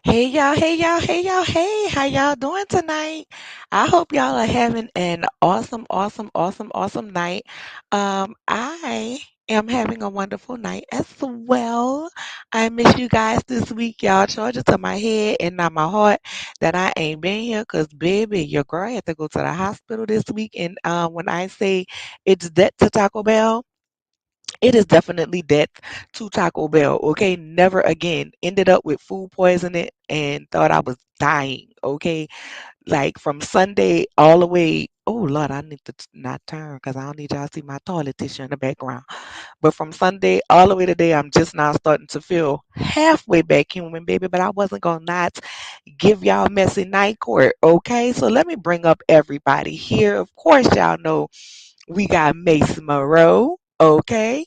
Hey y'all, hey y'all, hey y'all, hey, how y'all doing tonight? I hope y'all are having an awesome night. I am having a wonderful night as well. I miss you guys this week, y'all. Charge it to my head and not my heart that I ain't been here because, baby, your girl had to go to the hospital this week. And when I say it's debt to Taco Bell, it is definitely death to Taco Bell. Okay, never again. Ended up with food poisoning and thought I was dying. Okay, like from Sunday all the way. Oh Lord, I need to not turn because I don't need y'all to see my toilet tissue in the background. But from Sunday all the way today, I'm just now starting to feel halfway back human, baby. But I wasn't gonna not give y'all messy night court. Okay, so let me bring up everybody here. Of course, y'all know we got Mace Moreau. Okay,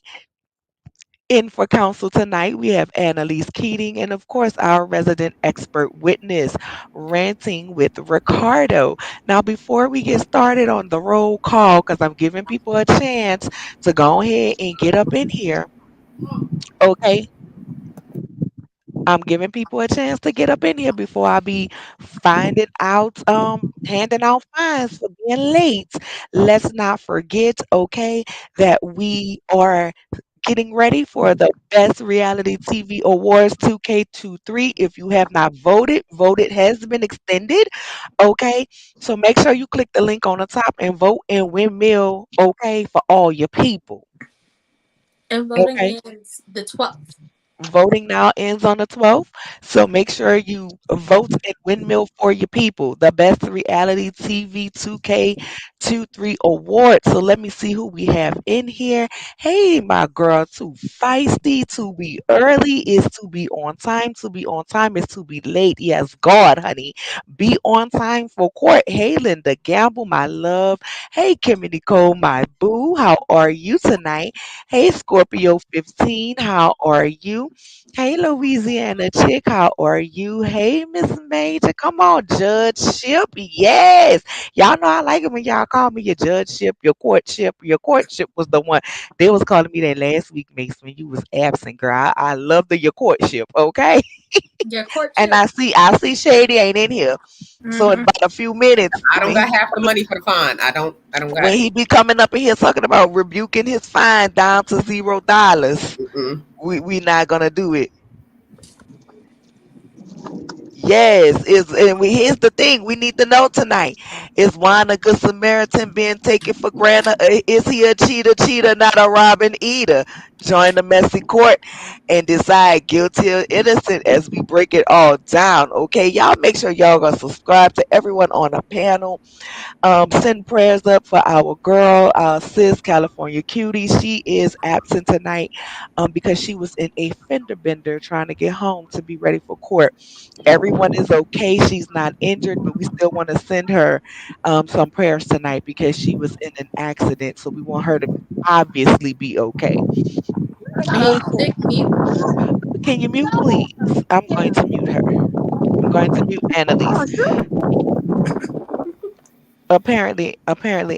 in for counsel tonight, we have Annalise Keating and, of course, our resident expert witness, ranting with Ricardo. Now, before we get started on the roll call, because I'm giving people a chance to go ahead and get up in here, okay? I'm giving people a chance to get up in here before I be finding out, handing out fines for being late. Let's not forget, okay, that we are getting ready for the Best Reality TV Awards 2K23. If you have not voted, voted has been extended. Okay. So make sure you click the link on the top and vote in Windmill, okay, for all your people. And voting Okay. ends the 12th. Voting now ends on the 12th. So make sure you vote in Windmill for your people. The Best Reality TV 2K23 Award. So let me see who we have in here. Hey, my girl, too feisty to be early is to be on time. To be on time is to be late. Yes, God, honey. Be on time for court. Hey, Linda Gamble, my love. Hey, Kimmy Nicole, my boo. How are you tonight? Hey, Scorpio 15, how are you? Hey, Louisiana Chick, how are you? Hey, Miss Major, come on, judgeship. Yes. Y'all know I like it when y'all call me your judgeship, your courtship. Your courtship was the one. They was calling me that last week, Mace, when you was absent, girl. I love the your courtship, okay? Your And courtship. I see Shady ain't in here. So in Mm-hmm. about a few minutes, I don't got half the money for the fine. I don't got when it. he be coming up in here talking about rebuking his fine down to $0, Mm-mm. we not gonna do it. Yes, is and here's the thing we need to know tonight: is Juan a good Samaritan being taken for granted? Is he a cheater, not a robbing eater? Join the messy court and decide guilty or innocent as we break it all down. Okay, y'all make sure y'all gonna subscribe to everyone on the panel. Send prayers up for our girl, our sis, California cutie. She is absent tonight because she was in a fender bender trying to get home to be ready for court. Everyone is okay. She's not injured, but we still want to send her some prayers tonight because she was in an accident. So we want her to obviously be okay. Hey, Vic mute. can you mute, please? I'm going to mute her. I'm going to mute Annalise. Apparently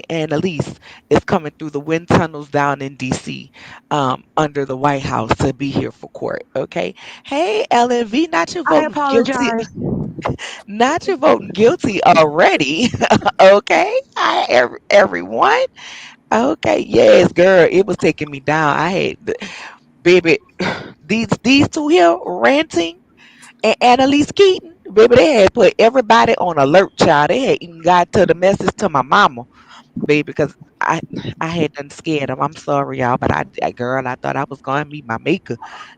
Annalise is coming through the wind tunnels down in DC, under the White House to be here for court. Okay. Hey, LNV, not you I voting guilty. apologize. Not you voting guilty already. Okay. Hi, everyone. Okay. Yes, girl. It was taking me down. I had, baby, these two here ranting and Annalise Keaton, baby, they had put everybody on alert, child. They had even got to the message to my mama, baby, because I had done scared them. I'm sorry, y'all, but girl, I thought I was going to meet my maker.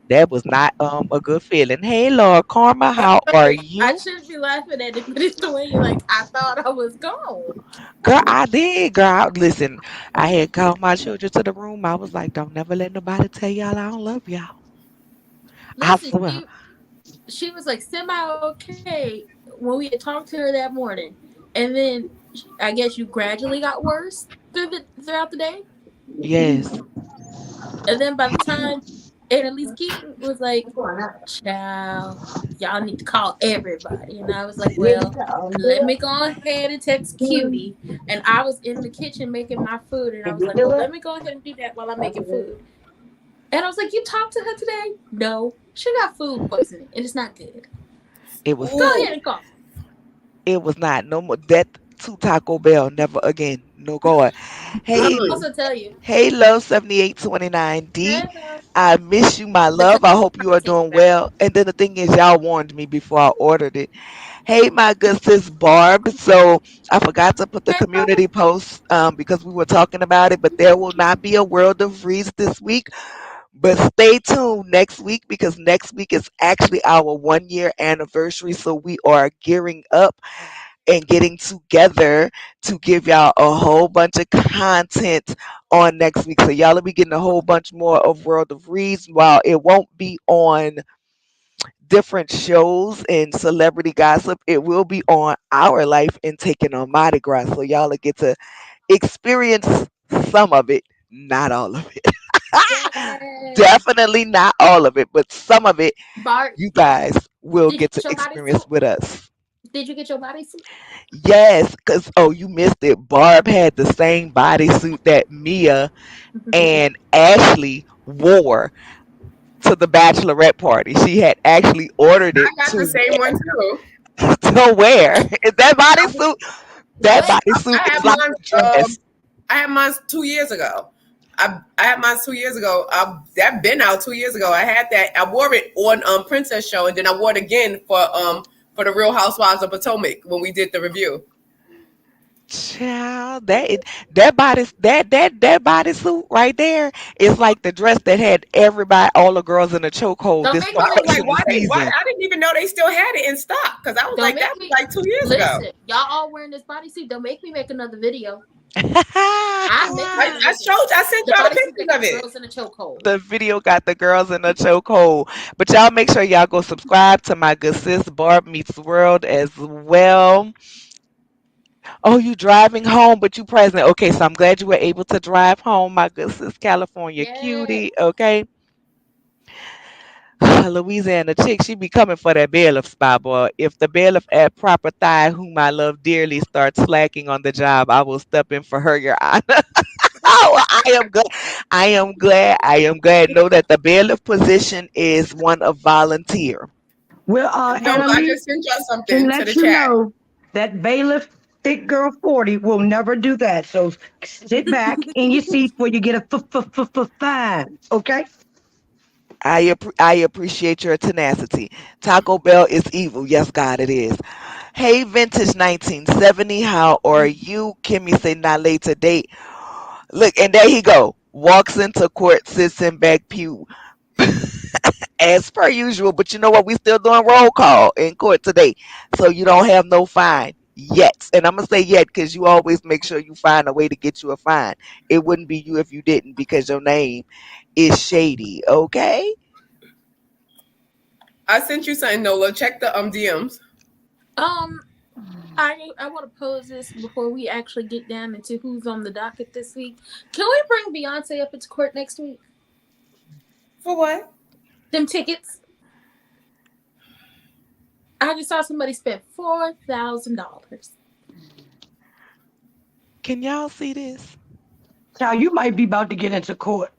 That was not a good feeling. Hey, Lord Karma, how are I you? shouldn't be laughing at it, but it's the way you like. I thought I was gone. Girl, I did, girl. Listen, I had called my children to the room. I was like, don't never let nobody tell y'all I don't love y'all. I Listen, swear. she was like semi okay when we had talked to her that morning, and then I guess you gradually got worse throughout the day, Yes. and then by the time Annalise Keaton was like, "Child, y'all need to call everybody," and I was like, "Well, let me go ahead and text Cutie," and I was in the kitchen making my food, and I was like, "Well, let me go ahead and do that while I'm making food," and I was like, "You talked to her today?" No, she got food poisoning, and it's not good. It was Go Ooh. ahead and call. it was not no more that to Taco Bell. Never again. No God. Hey, Mm. Also tell you. hey, love 7829 D. Hey, love. I miss you, my The love. good I hope you are protein. doing well. And then the thing is, y'all warned me before I ordered it. Hey, my good sis Barb. So I forgot to put the Hey, Barb. community post because we were talking about it, but there will not be a World of Reads this week. But stay tuned next week because next week is actually our 1 year anniversary. So we are gearing up and getting together to give y'all a whole bunch of content on next week. So y'all will be getting a whole bunch more of World of Reads. While it won't be on different shows and celebrity gossip, it will be on our life and taking on Mardi Gras. So y'all will get to experience some of it, not all of it. Yay. Definitely not all of it, but some of it Bart, you guys will did you get to get your experience bodysuit? with us. Did you get your bodysuit? Yes, because, oh, you missed it. Barb had the same bodysuit that Mia and Ashley wore to the bachelorette party. She had actually ordered it I got the to same one too. to wear. Is that I, was- bodysuit? That Wait, bodysuit I is had like mine. a dress. I had mine 2 years ago. I had mine 2 years ago. That been out 2 years ago. I had that. I wore it on Princess Show, and then I wore it again for the Real Housewives of Potomac when we did the review. Child, that body that bodysuit right there is like the dress that had everybody, all the girls in a chokehold don't this make So me I whole was make like, another Christmas why? season. I didn't even know they still had it in stock because I was Don't like, make that was me like 2 years ago. listen. Y'all all wearing this bodysuit. Don't make me make another video. I'm making I, another I video. showed. I sent The y'all the bodysuit pictures that got of the it. girls in a chokehold. The video got the girls in a chokehold. But y'all make sure y'all go subscribe to my good sis Barb Meets World as well. Oh, you driving home, but you present. Okay, so I'm glad you were able to drive home, my good sis California Yay. cutie. Okay. Louisiana chick, she be coming for that bailiff spot, boy. If the bailiff at proper thigh, whom I love dearly, starts slacking on the job, I will step in for her, Your Honor. Oh, I am glad. I am glad. I am glad. Know that the bailiff position is one of volunteer. Well, No, I Annalise just sent y'all can something to the let you chat. know that bailiff, thick girl 40 will never do that. So sit back in your seat before you get a fine. Okay? I appreciate your tenacity. Taco Bell is evil. Yes, God, it is. Hey, vintage 1970. How are you? Kimmy say not late to date. Look, and there he go. Walks into court, sits in back pew as per usual. But you know what? We still doing roll call in court today, so you don't have no fine yet. And I'm gonna say yet because you always make sure you find a way to get you a fine. It wouldn't be you if you didn't because your name is shady. Okay. I sent you something, Nola. Check the DMs. Um, I want to pose this before we actually get down into who's on the docket this week. Can we bring Beyonce up into court next week? For what? Them tickets. I just saw somebody spend $4,000. Can y'all see this? Child, you might be about to get into court.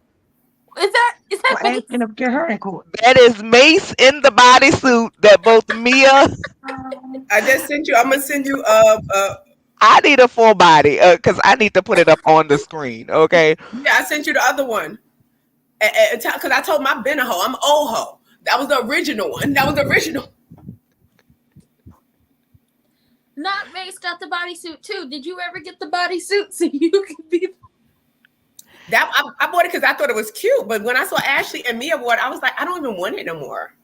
Is that Or asking base? to get her in court. That is Mace in the bodysuit that both Mia. I just sent you. I'm gonna send you. I need a full body because I need to put it up on the screen. Okay. Yeah, I sent you the other one. Because I told my been a hoe. I'm an old hoe. That was the original one. That was the original. Not Mace got the bodysuit too. Did you ever get the bodysuit so you could be? That I bought it because I thought it was cute. But when I saw Ashley and Mia wore it, I was like, I don't even want it no more.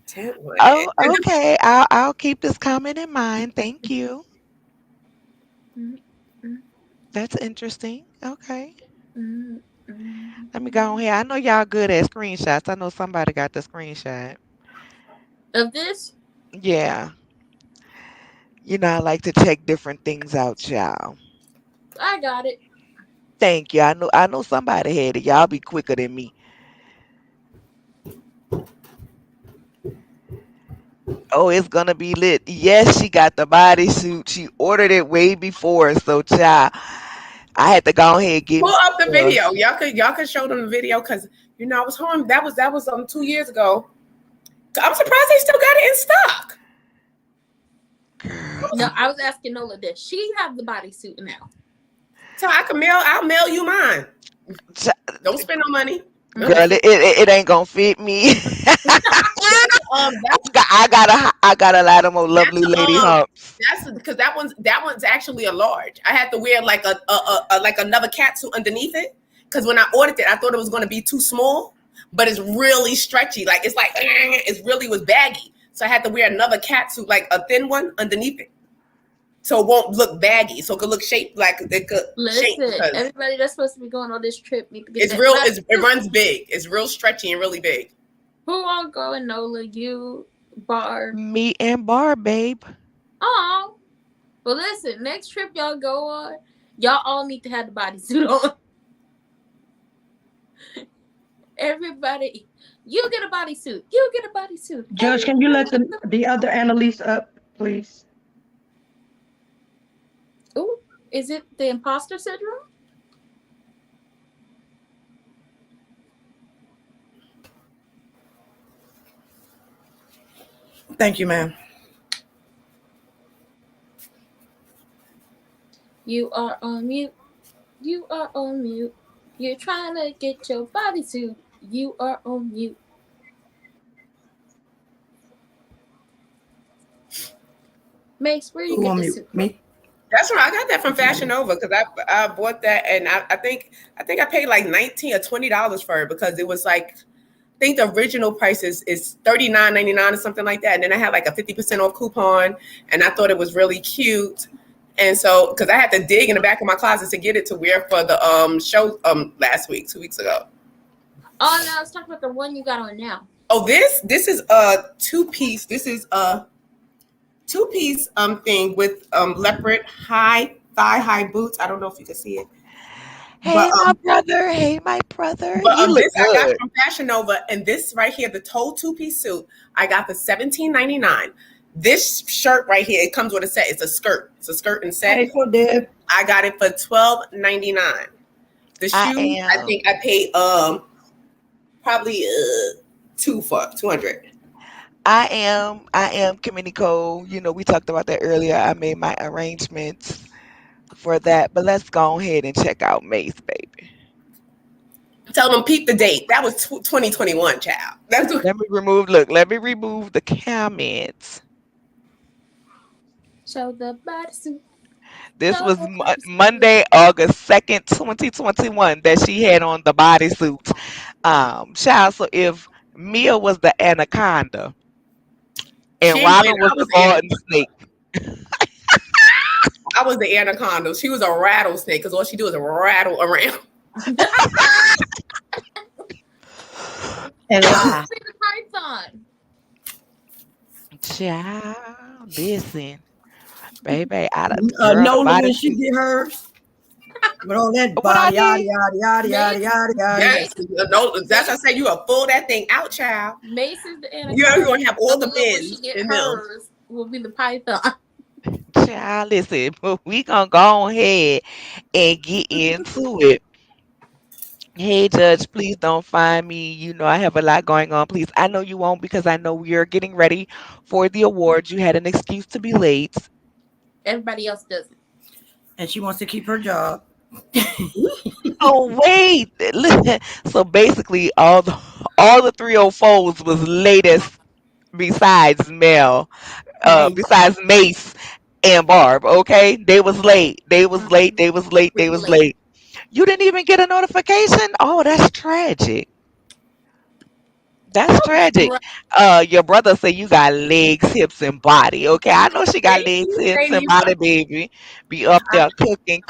Didn't want Oh, it. okay. I'll keep this comment in mind. Thank you. Mm, mm, That's interesting. Okay. mm, mm. Let me go on here. I know y'all good at screenshots. I know somebody got the screenshot. Of this, Yeah. You know, I like to check different things out, y'all. I got it. Thank you. I know somebody had it. Y'all be quicker than me. Oh, it's gonna be lit. Yes, she got the bodysuit. She ordered it way before. So child, I had to go ahead and give Pull me up the some video. Y'all could show them the video because I was home. That was 2 years ago. I'm surprised they still got it in stock. No, I was asking Nola, does she have the bodysuit now? So I'll mail you mine. Don't spend no money. Girl, it ain't gonna fit me. That's I got a lot of more lovely lady humps. that's because that one's actually a large. I had to wear like a like another catsuit underneath it because when I ordered it, I thought it was going to be too small, but it's really stretchy. Like it really was baggy, so I had to wear another catsuit, like a thin one underneath it, so it won't look baggy, so it could look shaped like it could. Listen, everybody that's supposed to be going on this trip need to get. It's real. It runs big. It's real stretchy and really big. Who all going? Nola, you, Barb, Me and Barb, babe. Oh, well, listen. Next trip y'all go on, y'all all need to have the bodysuit on. Everybody, you get a bodysuit. You get a bodysuit. Judge, can you let the other Annalise up, please? Ooh, is it the imposter syndrome? Thank you, ma'am. You are on mute. You are on mute. You're trying to get your bodysuit. You are on mute. Mace, where you get the suit? Me? That's right. I got that from Fashion Nova because I bought that and I think I paid like $19 or $20 for it because it was like I think the original price is $39.99 or something like that, and then I had like a 50% off coupon, and I thought it was really cute, and so because I had to dig in the back of my closet to get it to wear for the show last week, 2 weeks ago. Oh no, let's talk about the one you got on now. Oh, this is a two-piece. This is a two-piece thing with leopard thigh-high boots. I don't know if you can see it. Hey, my brother. But You look this I got good. from Fashion Nova, and this right here, the toe two-piece suit, I got for $17.99. This shirt right here, it comes with a set. It's a skirt. It's a skirt and set. Hey, for Deb. I got it for $12.99. The shoes, I think I paid probably $200. I am Kimmy Cole. You know, we talked about that earlier. I made my arrangements for that, but let's go ahead and check out Mace, baby. Tell them peep the date. That was 2021, child. That's what. Let me remove the comments. Show the bodysuit. This was Monday, August 2nd, 2021 that she had on the bodysuit. Child, so if Mia was the anaconda and Robyn was the garden snake. I was the anaconda. She was a rattlesnake because all she do is rattle around. And lie. The python. Child, listen, baby, Nola when she get hers. With all that body, yada, yada, yada, yada, yada. Yes, that's why I say you gonna pull that thing out, child. Mace is the anaconda. You're gonna have all the bins in hers will be the python. Child, listen, we gonna go ahead and get into it. Hey, Judge, please don't find me. You know, I have a lot going on. Please, I know you won't because I know we are getting ready for the awards. You had an excuse to be late. Everybody else doesn't. And she wants to keep her job. Oh, wait. Listen. So basically, all the 304s was latest besides Mel, besides Mace and Barb. Okay, they was late. They was late. They was late. They was late. You didn't even get a notification? Oh, that's tragic. That's tragic. Your brother say you got legs, hips, and body. Okay, I know she got legs, hips, and body, baby. Be up there cooking.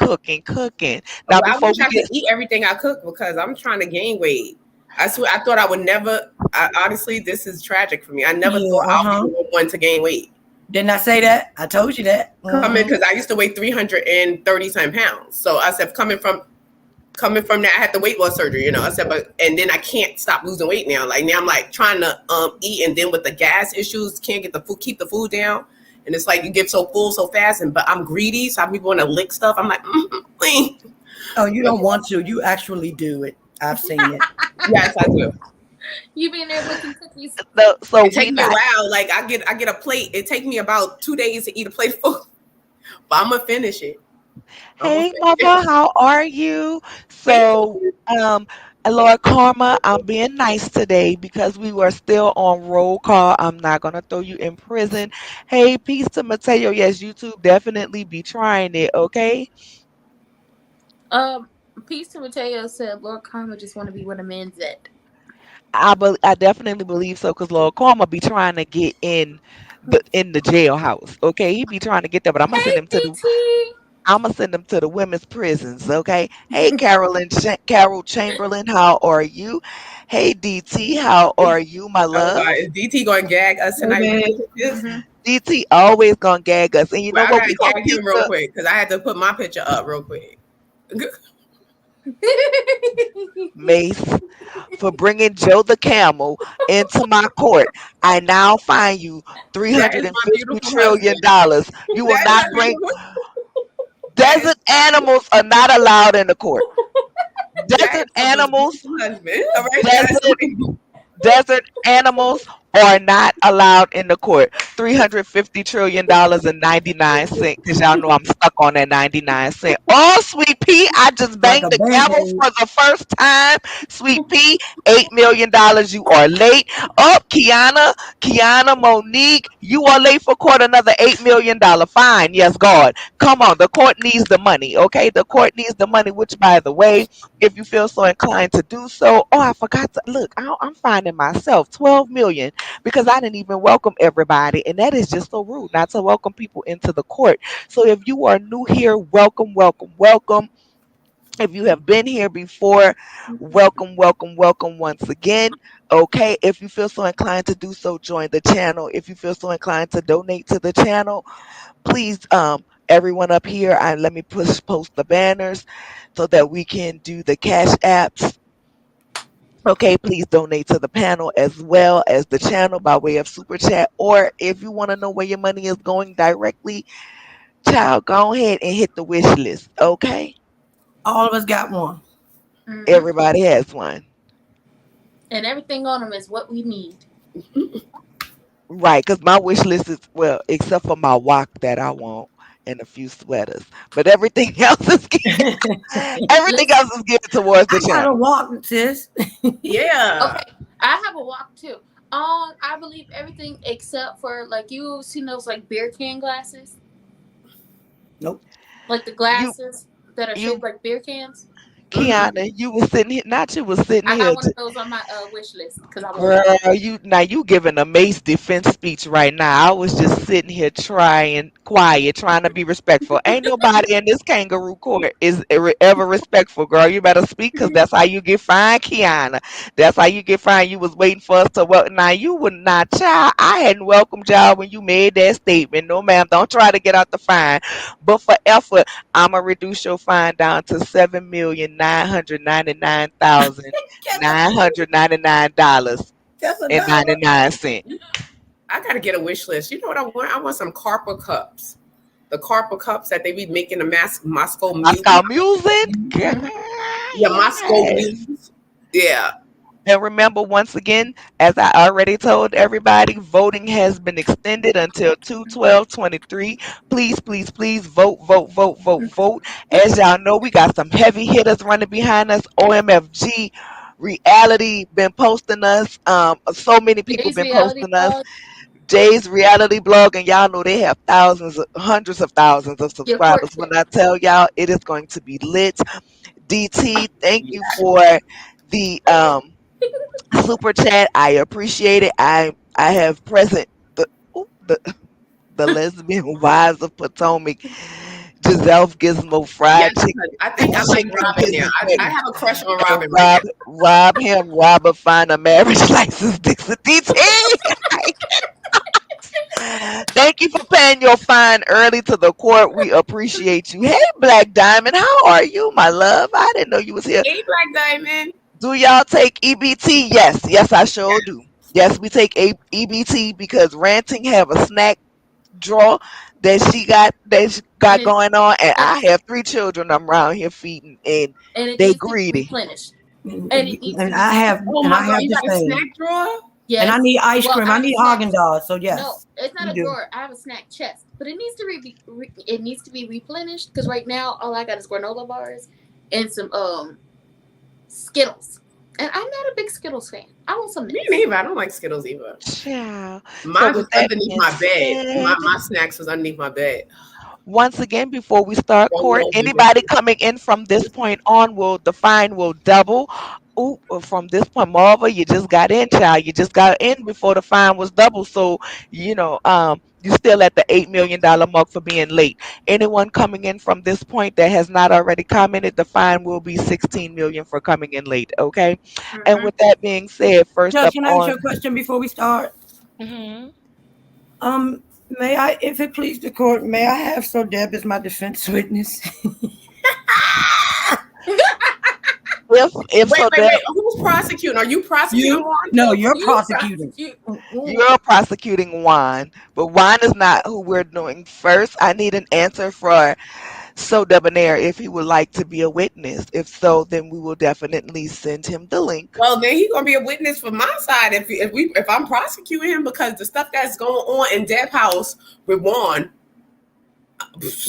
Now, I before wish we I get could eat everything I cook because I'm trying to gain weight. I swear, I thought I would never. Honestly, this is tragic for me. I never thought I would be one to gain weight. Didn't I say that? I told you that. Coming because I used to weigh 330 pounds. So I said, coming from that, I had the weight loss surgery, you know. I said, and then I can't stop losing weight now. Like now I'm like trying to eat, and then with the gas issues, can't get the food, keep the food down. And it's like you get so full so fast, but I'm greedy, so I be wanting to lick stuff. I'm like, oh, you don't want to. You actually do it. I've seen it. Yes, I do. You being there with some cookies. So It we take me a not. while. Like I get a plate. It take me about 2 days to eat a plate full, but I'm gonna finish it. I'm gonna Hey, finish mother, it. how are you? Thank So, you. um, Lord Karma, I'm being nice today because we were still on roll call. I'm not gonna throw you in prison. Hey, peace to Mateo. Yes, YouTube definitely be trying it. Okay. Um, Peace to Mateo said Lord Karma just want to be where the man's at. I definitely believe so because Lord Karma be trying to get in the jailhouse. Okay, he be trying to get there, but Hey, DT. I'm gonna send him to the women's prisons. Okay. Hey, Carol Chamberlain, how are you? Hey, DT, how are you, my Oh love? God, is DT going to gag us Hey, tonight with babe. the pictures? Mm-hmm. DT always gonna gag us, and you know Well, I what? gotta We gonna gag keep him real the quick because I had to put my picture up real quick. Mace for bringing Joe the camel into my court. I now fine you three That hundred is and my fifty beautiful trillion husband. dollars. You will That is not my bring beautiful. That is desert animals are not allowed in the court. that is Desert my most animals, beautiful husband. All right, that's desert my, desert animals are not allowed in the court. $350 trillion and 99 cents. Cause y'all know I'm stuck on that 99 cent. Oh, Sweet Pea, I just Like a banged the gavel band-aid. for the first time. Sweet Pea, $8 million. You are late. Oh, Kiana Monique, you are late for court. Another $8 million fine. Yes, God. Come on. The court needs the money. Okay. The court needs the money, which by the way, if you feel so inclined to do so. Oh, I forgot to look. I'm finding myself 12 million because I didn't even welcome everybody, and that is just so rude not to welcome people into the court. So if you are new here, welcome, welcome, welcome. If you have been here before, welcome, welcome, welcome once again. Okay, if you feel so inclined to do so, join the channel. If you feel so inclined to donate to the channel, please, everyone up here, let me post the banners so that we can do the cash apps. Okay, please donate to the panel as well as the channel by way of super chat. Or if you want to know where your money is going directly, child, go ahead and hit the wish list. Okay, All of us got one. Mm-hmm. everybody has one. And everything on them is what we need. Right, because my wish list is, well, except for my walk that I want and a few sweaters, but everything else is everything Listen, else is geared towards the I got a channel. walk, sis. yeah. okay, I have a walk too. I believe everything except for like you seen those like beer can glasses, Nope. like the You, glasses that are shaped you, like beer cans. Mm-hmm. Kiana, you was sitting here. Not you was sitting I got here. one of those on my wish list because I want Girl, one. you giving a Mace defense speech right now. I was just sitting here trying quiet, trying to be respectful. Ain't nobody in this kangaroo court is ever respectful, girl. You better speak because that's how you get fined, Kiana. That's how you get fined. You was waiting for us to welcome. Now you would not, child. I hadn't welcomed y'all when you made that statement. No, ma'am. Don't try to get out the fine. But for effort, I'ma reduce your fine down to $7,999,999 That's a and dollar. 99 cents. I gotta get a wish list. You know what I want? I want some Carpa cups. The Carpa cups that they be making the Moscow Mule. Moscow music, girl, Mm-hmm. Yeah, Moscow yes. Mules. Yeah. And remember, once again, as I already told everybody, voting has been extended until 2/12/23. Please, please, please vote, vote, vote, vote, vote. As y'all know, we got some heavy hitters running behind us. OMFG Reality been posting us. So many people Today's been reality posting us. blog. Jay's reality blog, and y'all know they have thousands, hundreds of thousands of Your court subscribers. When check. I tell y'all, it is going to be lit. DT, thank you for the super chat. I appreciate it. I have present the ooh, the lesbian wives of Potomac, Giselle Gizmo Yes, Fried Chicken, because I think I like Chicken Robin there. I Businessman, have a crush on and Robin right now. Rob him, Robert find a marriage license, Dixon DT. Thank you for paying your fine early to the court. We appreciate you. Hey, Black Diamond, how are you, my love? I didn't know you was here. Hey, Black Diamond. Do y'all take EBT? Yes, yes, I sure do. Yes, we take EBT because Ranting have a snack drawer that she got And it's going on, and I replenished. have 3 children I'm around here feeding, and And it they needs to be greedy. replenished. And, And it needs to and be I have Oh and my I God, have you the got a same. snack drawer? yes. And I need ice Well, cream. I I have a need snack. Haagen Dazs. So No, yes, it's not you a do. drawer. I have a snack chest, but it needs to it needs to be replenished because right now all I got is granola bars and some Skittles, and I'm not a big Skittles fan. I want some Me mints. neither. I don't like Skittles either. Child. So Mine with was that underneath being my bed. said, My snacks was underneath my bed. once again, before we start Roll court, over. anybody coming in from this point on the fine will double. Ooh, from this point, Marva, you just got in, child. You just got in before the fine was double. So, you still at the $8 million mark for being late. Anyone coming in from this point that has not already commented, the fine will be 16 million for coming in late. Okay. And Mm-hmm. with that being said, first Judge, up can I ask you on. a question before we start? Mhm. May I, if it please the court, may I have So Deb as my defense witness? If Wait, so, wait, wait. Who's prosecuting? Are you prosecuting You? one? No, you're You prosecuting. prosecute. you're prosecuting Juan, but Juan is not who we're doing first. I need an answer for So Debonair if he would like to be a witness. If so, then we will definitely send him the link. Well, then he's gonna be a witness for my side if I'm prosecuting him because the stuff that's going on in Deb house with Juan,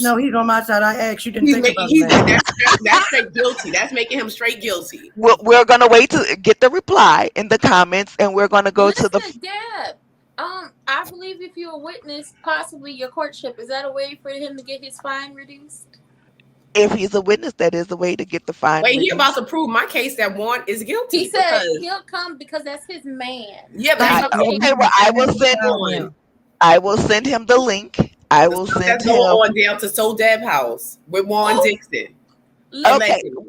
No, he's on my side. I asked you. Didn't he's think making about that. that's straight guilty. That's making him straight guilty. We're gonna wait to get the reply in the comments, and we're gonna go to the. Listen, Deb. I believe if you're a witness, possibly your courtship, is that a way for him to get his fine reduced? If he's a witness, that is the way to get the fine Wait, he about reduced. to prove my case that Juan is guilty. He said because, he'll come because that's his man. yeah, but I, he's Yeah, okay, he's well, a family. I will send him the link. I the will stuff send that's going him. on down to So Deb house with Juan Oh, Dixon. listen, Okay. Allegedly.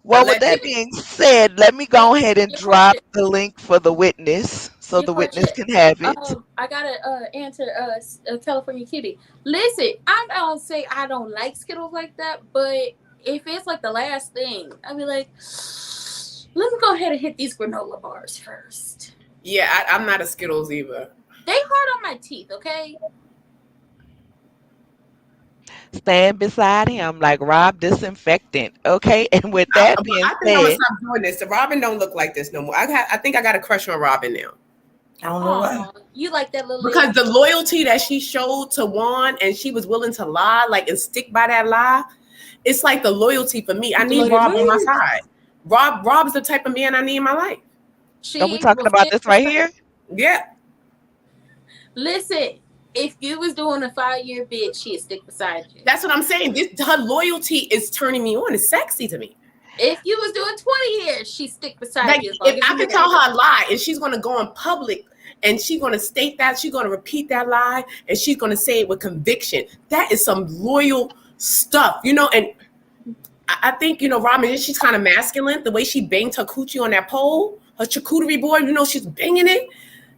Well, with that Allegedly. being said, let me go ahead and your drop courtship, the link for the witness so your the witness courtship. can have it. I gotta answer California Kitty. Listen, I don't say I don't like Skittles like that, but if it's like the last thing, I'd be like, let me go ahead and hit these granola bars first. Yeah, I'm not a Skittles either. They hard on my teeth, okay? Stand beside him like Rob disinfectant. Okay. And with that being I think I'm gonna said, stop doing this. The Robyn don't look like this no more. I think I got a crush on Robyn now. I don't know why. Aw, you like that little Because lady? the loyalty that she showed to Juan and she was willing to lie, like and stick by that lie, it's like the loyalty for me. I need Rob on my side. Rob's the type of man I need in my life. are we She talking will about stick this right beside. here? Yeah. Listen, if you was doing a 5-year bid, she'd stick beside you. That's what I'm saying. Her loyalty is turning me on. It's sexy to me. If you was doing 20 years, she'd stick beside Like you. As long if as I you can married tell her. her a lie and she's gonna go in public and she's gonna state that, she's gonna repeat that lie, and she's gonna say it with conviction. That is some loyal stuff, and I think, Robyn, she's kind of masculine. The way she banged her coochie on that pole, her charcuterie board, she's banging it.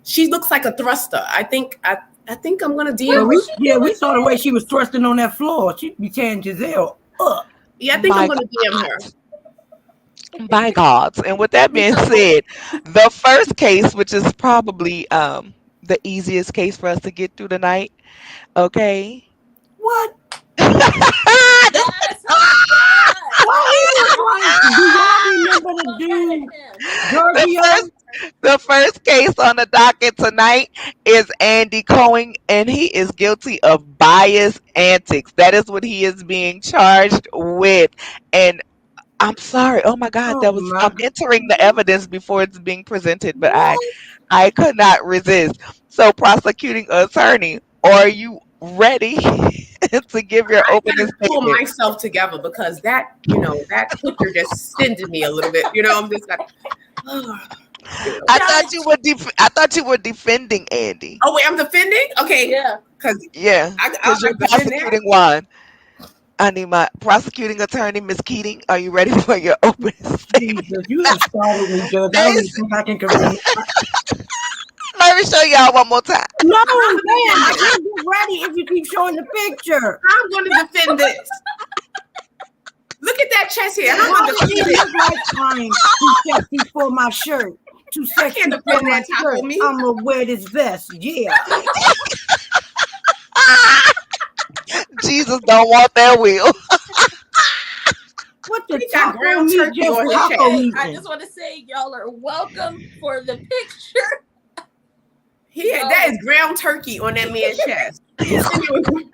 She looks like a thruster. I think I'm gonna Where DM was her. she We saw the way doing she was thrusting on that floor. She'd be tearing Giselle up. Yeah, I think I'm My gonna DM her. by gods. And with that being said, the first case, which is probably the easiest case for us to get through tonight. Okay. What? Yes, oh Why he was like, do y'all remember the my God. dude, The Giorgio? first, the first case on the docket tonight is Andy Cohen, and he is guilty of bias antics. That is what he is being charged with. And I'm sorry. Oh my God, Oh my I'm God. entering the evidence before it's being presented, but I What? I could not resist. So, prosecuting attorney, are you ready to give your I opening gotta pull statement? myself together because that picture just sending me a little bit. I'm just like, I thought you were defending Andy. Oh wait, I'm defending. Okay, Yeah. because Yeah, I because you're defend that. prosecuting one. I need my prosecuting attorney, Miss Keating. Are you ready for your opening statement? Jesus, you have started me, Judge. I don't even think I can convince. Let me show y'all one more time. No, man, I can't get ready if you keep showing the picture. I'm going to defend this. Look at that chest here. I'm going to defend It it. looks like I'm too sexy for my shirt. Too sexy can't for defend my that top shirt. on me. I'm gonna wear this vest. Yeah. Jesus don't want that wheel. What the He got got ground meat, turkey just on his taco chest. meat. I just want to say y'all are welcome for the picture. That is ground turkey on that man's chest. He's sitting there with,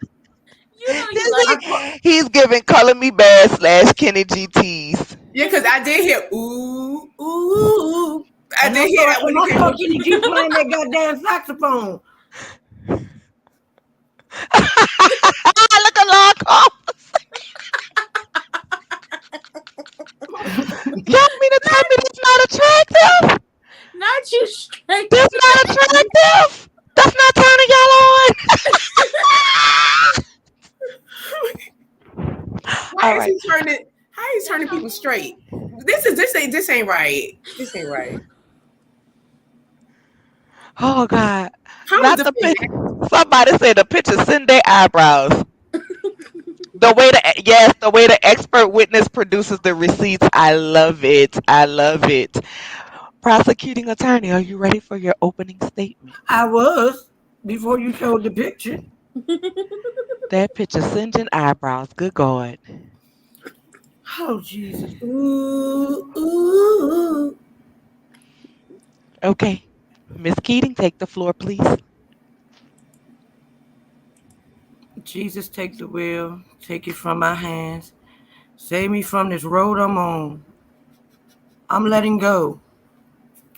You know you like He's giving Color Me Bad / Kenny GTs. yeah, because I did hear ooh, ooh. I did hear that when I he came saw up. Kenny G playing that goddamn saxophone. Look at Long Call. Y'all mean to tell me that's not attractive? not you straight. That's not attractive? That's not turning y'all on? How All is right. he turning? How is he turning people straight? This ain't right. This ain't right. Oh God. How is Not the the thing? pic. Somebody said the picture send their eyebrows. The way the expert witness produces the receipts. I love it. I love it. Prosecuting attorney, are you ready for your opening statement? I was before you showed the picture. That picture singeing eyebrows. Good God. Oh Jesus! Ooh, ooh. Okay. Miss Keating, take the floor, please. Jesus, take the wheel. Take it from my hands. Save me from this road I'm on. I'm letting go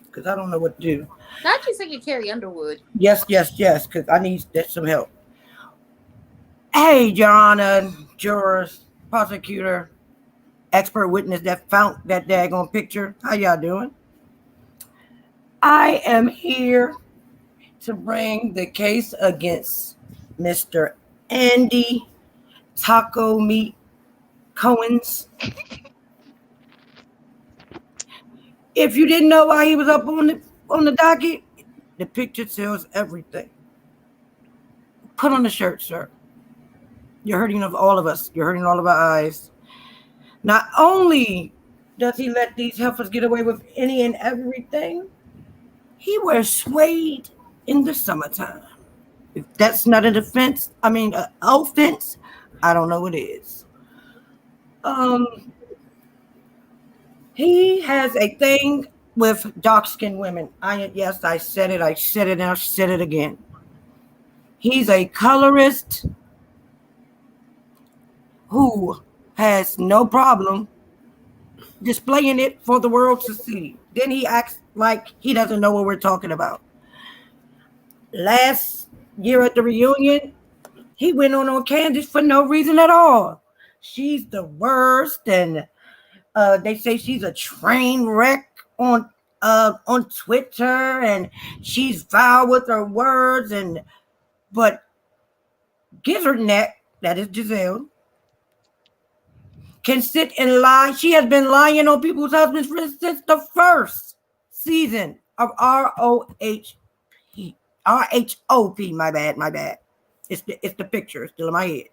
because I don't know what to do. Not you singing Carrie Underwood. Yes, yes, yes, because I need some help. Hey, Your Honor, jurors, prosecutor, expert witness that found that daggone picture. How y'all doing? I am here to bring the case against Mr. Andy Taco Meat Cohen's. If you didn't know why he was up on the docket, the picture tells everything. Put on the shirt, sir. You're hurting of all of us. You're hurting all of our eyes. Not only does he let these heifers get away with any and everything, he wears suede in the summertime. If that's not an offense, offense, I don't know what is. Um, he has a thing with dark-skinned women. Yes, I said it. I said it, and I said it again. He's a colorist who has no problem displaying it for the world to see. Then he acts like he doesn't know what we're talking about. Last year at the reunion, he went on Candace for no reason at all. She's the worst, and they say she's a train wreck on Twitter, and she's foul with her words. But Gizzard Neck, that is Giselle, can sit and lie. She has been lying on people's husbands since the first season of RHOP. My bad. It's the picture. It's still in my head.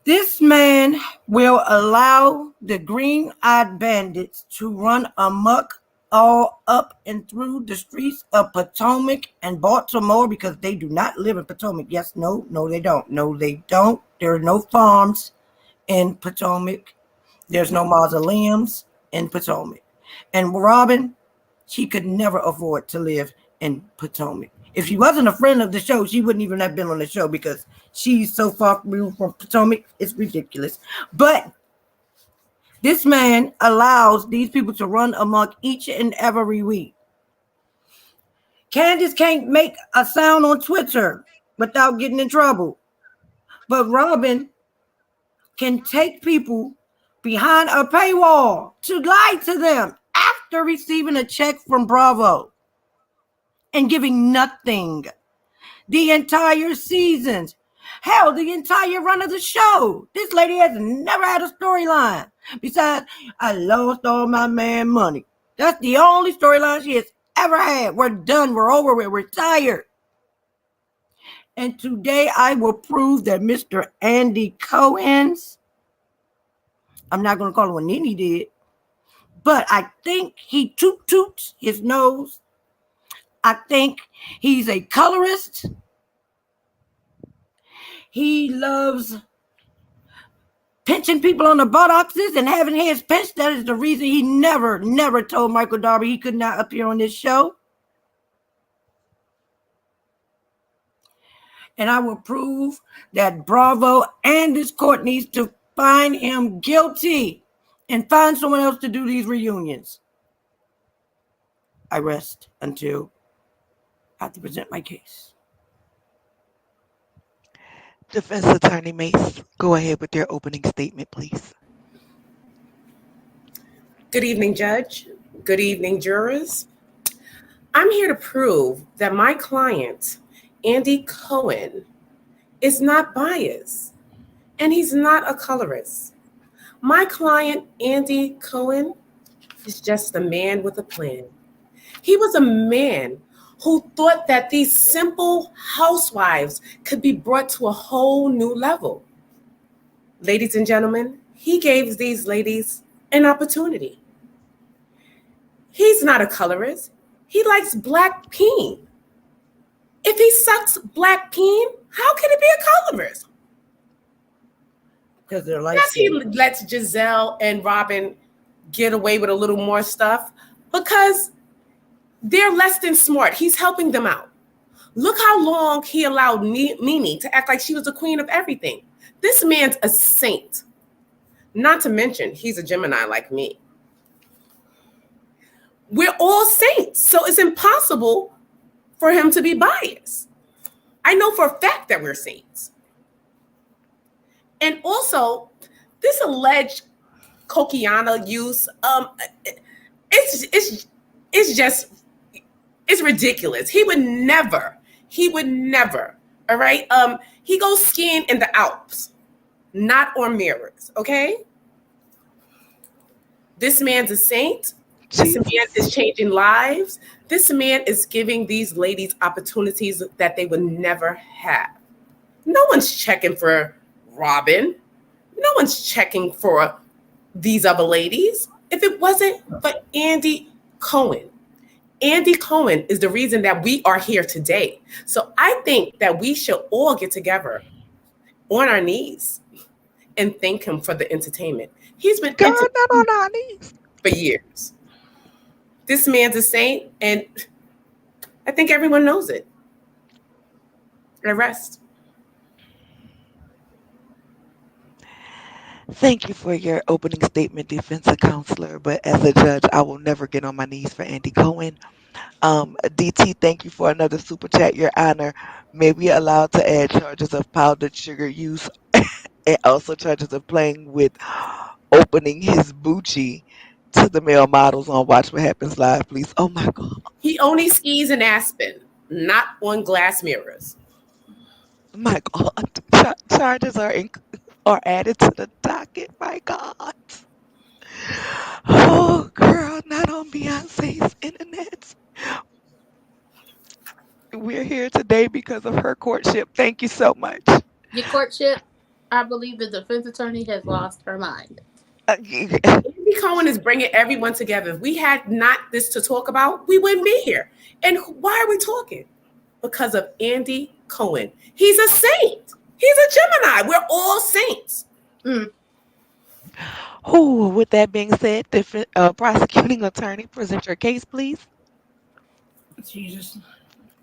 This man will allow the green-eyed bandits to run amok all up and through the streets of Potomac and Baltimore because they do not live in Potomac. Yes, no, they don't. No, they don't. There are no farms in Potomac. There's no mausoleums in Potomac. And Robyn, she could never afford to live in Potomac. If she wasn't a friend of the show, she wouldn't even have been on the show because she's so far removed from Potomac. It's ridiculous. But this man allows these people to run amok each and every week. Candace can't make a sound on Twitter without getting in trouble. But Robyn can take people behind a paywall to lie to them after receiving a check from Bravo and giving nothing the entire season. Hell, the entire run of the show. This lady has never had a storyline. Besides, I lost all my man money. That's the only storyline she has ever had. We're done. We're over. We're retired. And today I will prove that Mr. Andy Cohen's, I'm not going to call him what Nene did, but I think he toots his nose. I think he's a colorist. He loves pinching people on the buttocks and having heads pinched. That is the reason he never told Michael Darby he could not appear on this show. And I will prove that Bravo and this court needs to find him guilty and find someone else to do these reunions. I rest until I have to present my case. Defense Attorney Mace, go ahead with your opening statement, please. Good evening, Judge. Good evening, jurors. I'm here to prove that my client, Andy Cohen, is not biased, and he's not a colorist. My client, Andy Cohen, is just a man with a plan. He was a man who thought that these simple housewives could be brought to a whole new level. Ladies and gentlemen, he gave these ladies an opportunity. He's not a colorist. He likes black peen. If he sucks black peen, how can it be a colorist? Because they're like, yes, he lets Giselle and Robyn get away with a little more stuff because they're less than smart. He's helping them out. Look how long he allowed Mimi to act like she was the queen of everything. This man's a saint. Not to mention, he's a Gemini like me. We're all saints, so it's impossible for him to be biased. I know for a fact that we're saints. And also, this alleged Coquiana use, it's ridiculous. He would never, all right? He goes skiing in the Alps, not on mirrors, okay? This man's a saint. This man is changing lives. This man is giving these ladies opportunities that they would never have. No one's checking for Robyn. No one's checking for these other ladies. If it wasn't for Andy Cohen, Andy Cohen is the reason that we are here today. So I think that we should all get together on our knees and thank him for the entertainment. He's been not on our knees for years. This man's a saint, and I think everyone knows it. I rest. Thank you for your opening statement, defense counselor. But as a judge, I will never get on my knees for Andy Cohen. DT, thank you for another super chat, Your Honor. May we allowed to add charges of powdered sugar use and also charges of playing with opening his Bucci to the male models on Watch What Happens Live, please. Oh my God. He only skis in Aspen, not on glass mirrors. My God. Charges are added to the docket. My God. Oh, girl, not on Beyonce's internet. We're here today because of her courtship. Thank you so much. Your courtship, I believe the defense attorney has lost her mind. Andy Cohen is bringing everyone together. If we had not this to talk about, we wouldn't be here. And why are we talking? Because of Andy Cohen. He's a saint. He's a Gemini. We're all saints. Oh, with that being said, prosecuting attorney, present your case, please. Jesus.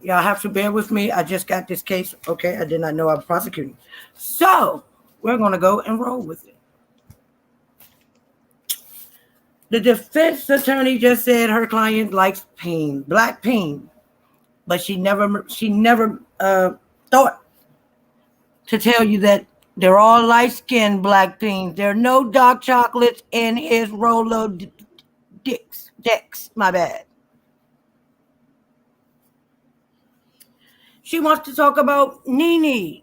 Y'all have to bear with me. I just got this case. Okay, I did not know I was prosecuting. So we're going to go and roll with it. The defense attorney just said her client likes pain, black pain, but she never thought to tell you that they're all light-skinned black beans. There are no dark chocolates in his Rolo decks. My bad. She wants to talk about Nene.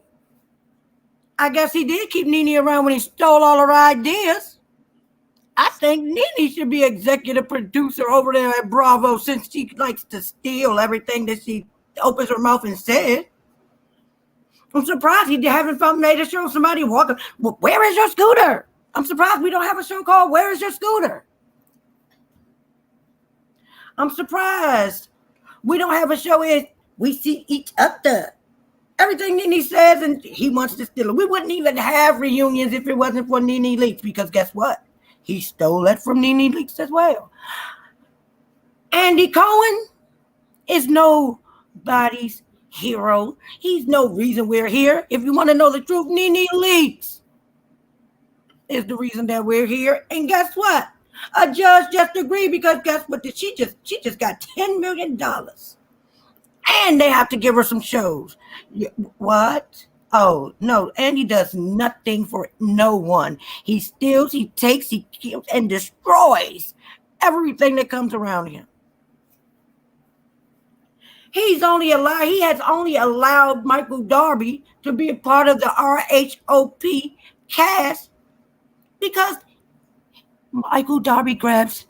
I guess he did keep Nene around when he stole all her ideas. I think Nene should be executive producer over there at Bravo since she likes to steal everything that she opens her mouth and says. I'm surprised he haven't made a show of somebody walking. Where is your scooter? I'm surprised we don't have a show called Where is Your Scooter? I'm surprised we don't have a show where we see each other. Everything Nene says, and he wants to steal it. We wouldn't even have reunions if it wasn't for Nene Leakes, because guess what? He stole it from Nene Leakes as well. Andy Cohen is nobody's hero. He's no reason we're here. If you want to know the truth, Nene Leakes is the reason that we're here. And guess what? A judge just agreed, because guess what? She just got $10 million. And they have to give her some shows. What? Oh, no. Andy does nothing for no one. He steals, he takes, he kills, and destroys everything that comes around him. He has only allowed Michael Darby to be a part of the RHOP cast because Michael Darby grabs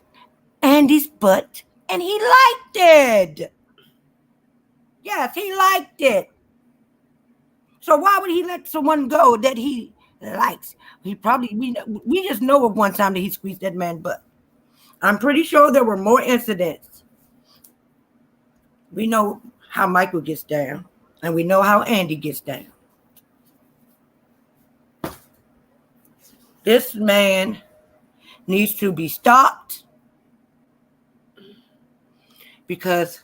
Andy's butt and he liked it. Yes, he liked it. So why would he let someone go that he likes? We just know of one time that he squeezed that man's butt. I'm pretty sure there were more incidents. We know how Michael gets down, and we know how Andy gets down. This man needs to be stopped because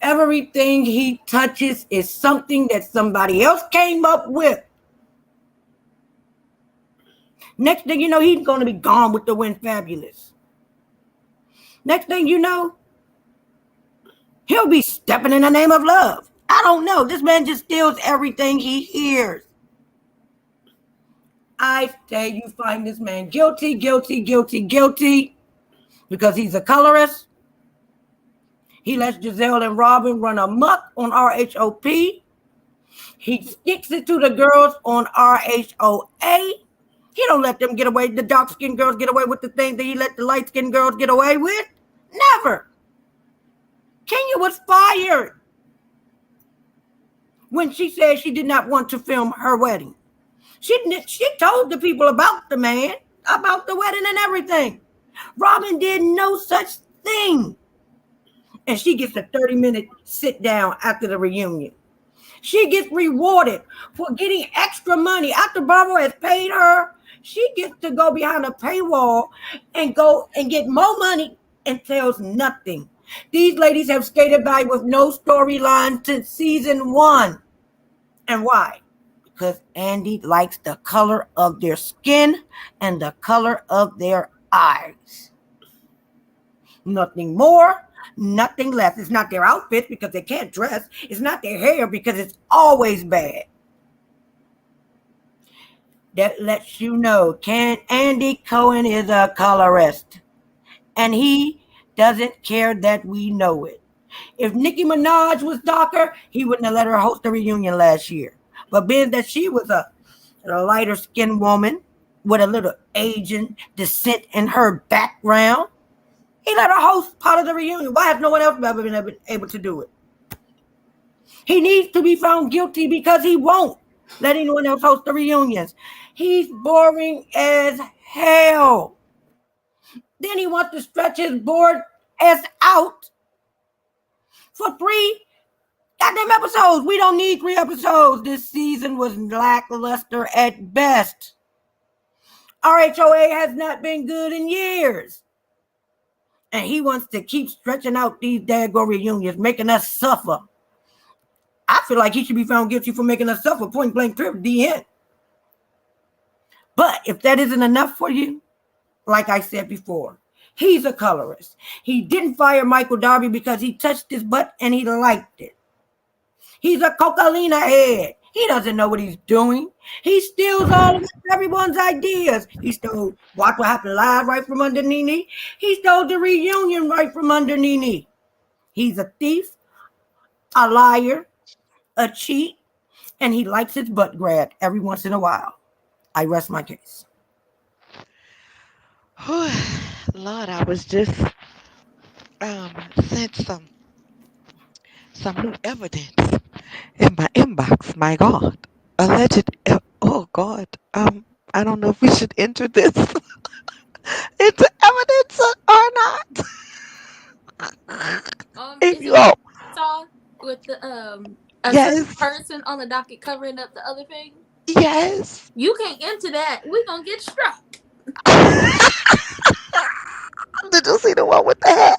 everything he touches is something that somebody else came up with. Next thing you know, he's going to be gone with the wind fabulous. Next thing you know, he'll be stepping in the name of love. I don't know. This man just steals everything he hears. I say you find this man guilty, because he's a colorist. He lets Giselle and Robyn run amok on RHOP. He sticks it to the girls on RHOA. He don't let them get away, the dark-skinned girls get away with the thing that he let the light-skinned girls get away with. Never. Kenya was fired when she said she did not want to film her wedding. She told the people about the man, about the wedding and everything. Robyn did no such thing. And she gets a 30-minute sit down after the reunion. She gets rewarded for getting extra money. After Barbara has paid her, she gets to go behind a paywall and go and get more money and tells nothing. These ladies have skated by with no storyline since season 1. And why? Because Andy likes the color of their skin and the color of their eyes. Nothing more, nothing less. It's not their outfits because they can't dress. It's not their hair because it's always bad. That lets you know Andy Cohen is a colorist. And he doesn't care that we know it. If Nicki Minaj was darker, he wouldn't have let her host the reunion last year. But being that she was a lighter skinned woman with a little Asian descent in her background, he let her host part of the reunion. Why has no one else ever been able to do it? He needs to be found guilty because he won't let anyone else host the reunions. He's boring as hell. Then he wants to stretch his bored ass out for 3 goddamn episodes. We don't need 3 episodes. This season was lackluster at best. RHOA has not been good in years. And he wants to keep stretching out these daggone reunions, making us suffer. I feel like he should be found guilty for making us suffer. Point blank, period, the end. But if that isn't enough for you, like I said before, he's a colorist. He didn't fire Michael Darby because he touched his butt and he liked it. He's a Cocalina head. He doesn't know what he's doing. He steals all of everyone's ideas. He stole Watch What Happened Live right from under Nene. He stole the reunion right from under Nene. He's a thief, a liar, a cheat, and he likes his butt grabbed every once in a while. I rest my case. Lord, I was just sent some new evidence in my inbox. My God, oh God, I don't know if we should enter this into evidence or not. If Is you it all, saw with the a certain Yes. person on the docket covering up the other thing. Yes. You can't enter that. We're gonna get struck. Did you see the one with the hat?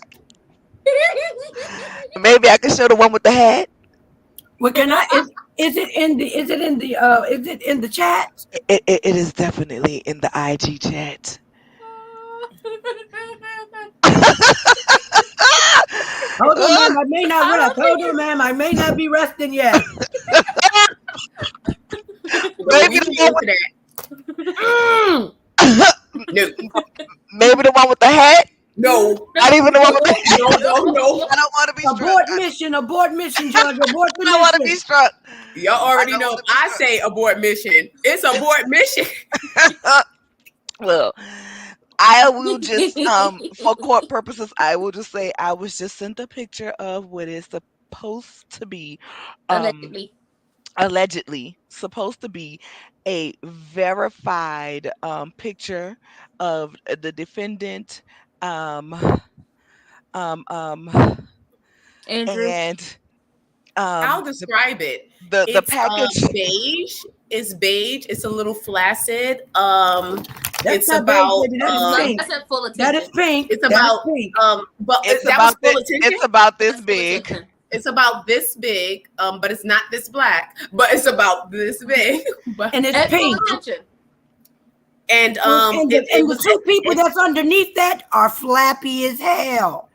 Maybe I can show the one with the hat. What can I? Is it in the? Is it in the? Is it in the chat? It is definitely in the IG chat. Hold on, ma'am. I may not rest. Hold on, ma'am. I may not be resting yet. Well, Maybe we the can one get into that. No, maybe the one with the hat. no, Not even the one with the hat. no, no. I don't want to be struck. Abort mission, George. Abort the I don't want to be mission. struck. Y'all already don't know. wanna be I struck. say abort mission. It's abort mission. Well, I will just for court purposes, I will just say I was just sent a picture of what is supposed to be Allegedly. allegedly supposed to be a verified picture of the defendant um um um Andrew. and I'll um describe it. the It's package. beige. It's beige. It's a little flaccid. That's It's not beige, about baby. That is pink. That's at full attention. That is pink. it's That about is pink. but It's that was about full this, attention. it's about this That's full big. attention. It's about this big, but it's not this black, but it's about this big. But And it's At full pink. attention. and And it the was two people that's underneath that are flappy as hell.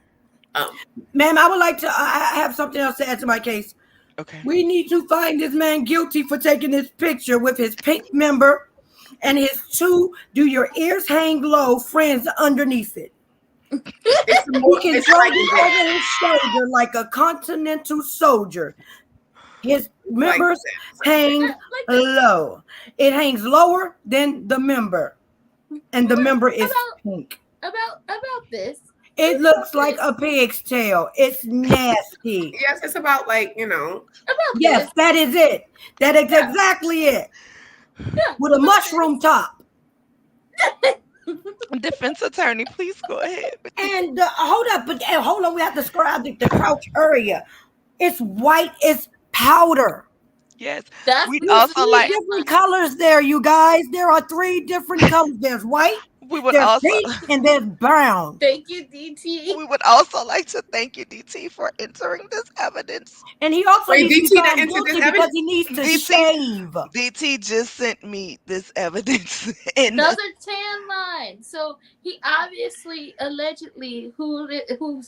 um, Ma'am, I would like to. I have something else to add to my case. Okay. We need to find this man guilty for taking this picture with his pink member and his two "Do Your Ears Hang Low" friends underneath it. it's He more, can it's throw like it that. over his shoulder like a continental soldier. His Like members that. hang Like this. low. It hangs lower than the member, and the member is pink. About this. It looks like a pig's tail. It's nasty. Yes, it's about like About Yes, this. that is it. That is exactly it. Yeah. With a mushroom top. Defense attorney, please go ahead. And hold on. We have to describe the crouch area. It's white. It's powder. Yes. That's We'd we also see like Different colors there, you guys. There are 3 different colors. There's white, we would there's also pink, and there's brown. Thank you, DT. we would also like to thank you, DT, for entering this evidence. And he also Wait, needs to DT be to found enter guilty this because evidence? he needs to DT shave. DT just sent me this evidence in Those are tan lines. So he obviously, allegedly, who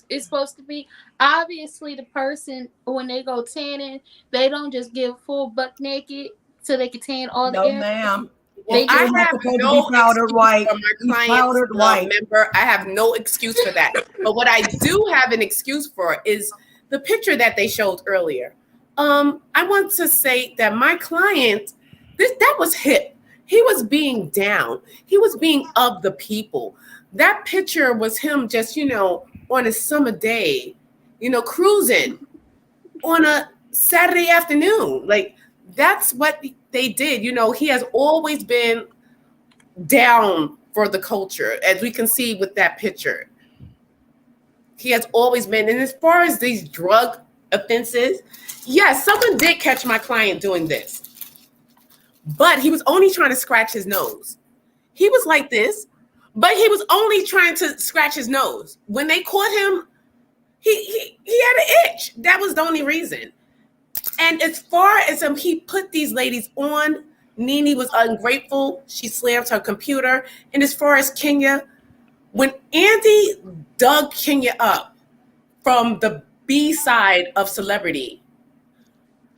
is supposed to be, obviously the person when they go tanning, they don't just give full buck naked so they can tan all the No, areas. ma'am. Well, They I just- not have supposed to no be powdered excuse white. for my He's client's powdered white. member. I have no excuse for that. But what I do have an excuse for is the picture that they showed earlier. I want to say that my client, that was hip. He was being down. He was being of the people. That picture was him just, on a summer day, cruising on a Saturday afternoon. Like, that's what they did. He has always been down for the culture, as we can see with that picture. He has always been. And as far as these drug offenses, yes, someone did catch my client doing this, but he was only trying to scratch his nose. He was like this, but he was only trying to scratch his nose. When they caught him, he had an itch. That was the only reason. And as far as he put these ladies on, Nene was ungrateful. She slammed her computer. And as far as Kenya, when Andy dug Kenya up from the B side of Celebrity,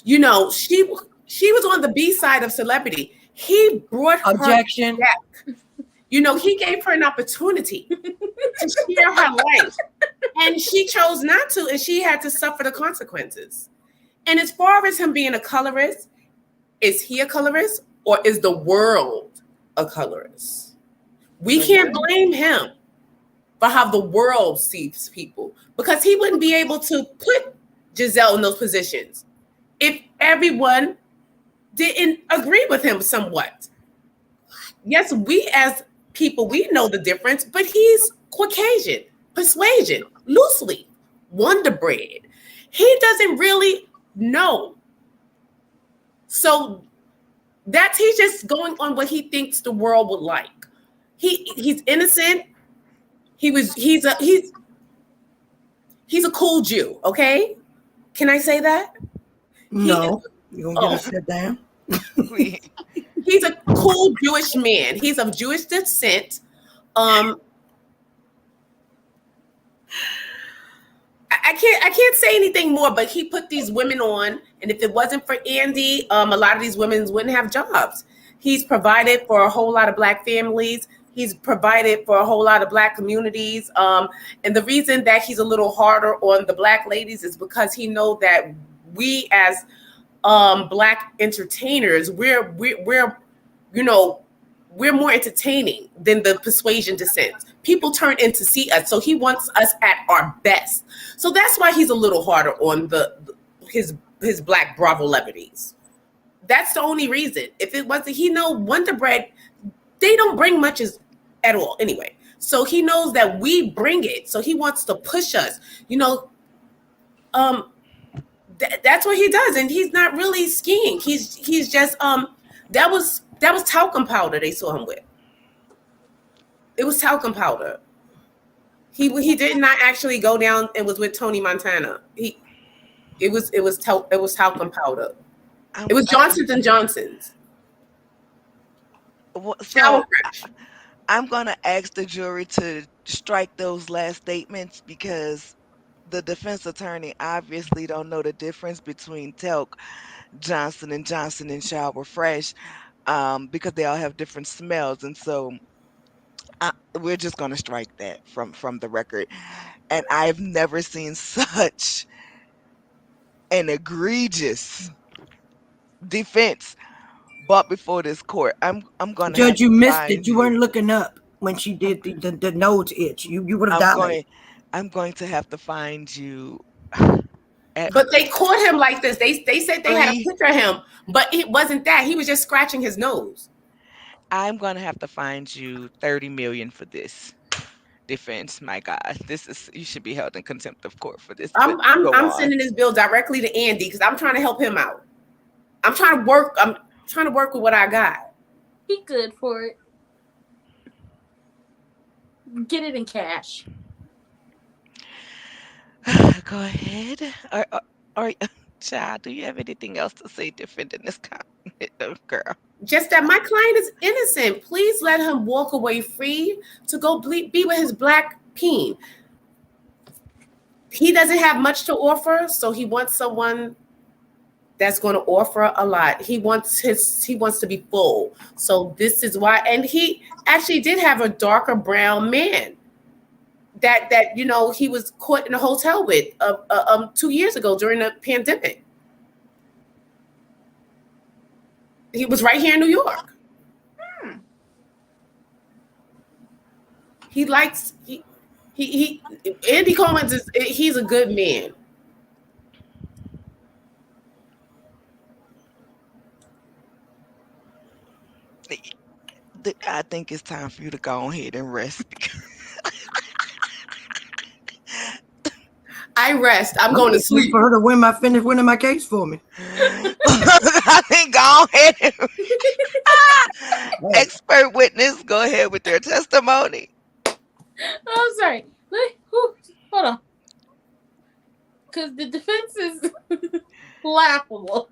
she was on the B side of Celebrity. He brought her Objection. back. He gave her an opportunity to share her life. And she chose not to, and she had to suffer the consequences. And as far as him being a colorist, is he a colorist or is the world a colorist? We can't blame him for how the world sees people, because he wouldn't be able to put Giselle in those positions if everyone didn't agree with him somewhat. Yes, we as people, we know the difference, but he's Caucasian, persuasion, loosely, Wonder Bread. He doesn't really know So that's he's just going on what he thinks the world would like. He's innocent. He's a cool Jew. Okay, can I say that? No, you're gonna get us sit down. He's a cool Jewish man. He's of Jewish descent. I can't say anything more, but he put these women on, and if it wasn't for Andy, a lot of these women wouldn't have jobs. He's provided for a whole lot of Black families. He's provided for a whole lot of Black communities. And the reason that he's a little harder on the Black ladies is because he knows that we as Black entertainers, we're more entertaining than the persuasion descent. People turn in to see us, so he wants us at our best. So that's why he's a little harder on his Black Bravo celebrities. That's the only reason. If it wasn't, Wonder Bread, they don't bring much at all anyway. So he knows that we bring it. So he wants to push us. That's what he does, and he's not really skiing. He's just that was talcum powder they saw him with. It was talcum powder. He did not actually go down and was with Tony Montana. It was talcum powder. It was Johnson's and Johnson's. So I'm gonna ask the jury to strike those last statements because the defense attorney obviously don't know the difference between talc, Johnson and Johnson, and Shower Fresh, because they all have different smells, and so we're just going to strike that from the record. And I've never seen such an egregious defense brought before this court. I'm going to Judge, you missed it. You weren't looking up when she did the nose itch. You would have died. I'm going to have to find you. But they caught him like this. They said they had a picture of him, but it wasn't that. He was just scratching his nose. I'm going to have to find you $30 million for this defense. My God, you should be held in contempt of court for this. I'm sending this bill directly to Andy because I'm trying to help him out. I'm trying to work with what I got. He good for it. Get it in cash. Go ahead. Or child, do you have anything else to say defending this girl? Just that my client is innocent. Please let him walk away free to go be with his Black peen. He doesn't have much to offer, so he wants someone that's going to offer a lot. He wants to be full. So this is why. And he actually did have a darker brown man that he was caught in a hotel with 2 years ago during the pandemic. He was right here in New York. He likes Andy Cohen he's a good man. I think it's time for you to go ahead and rest. I rest. I'm going to sleep. For her to finish winning my case for me. I think go ahead. Expert witness, go ahead with your testimony. I'm sorry. Hold on. Because the defense is laughable.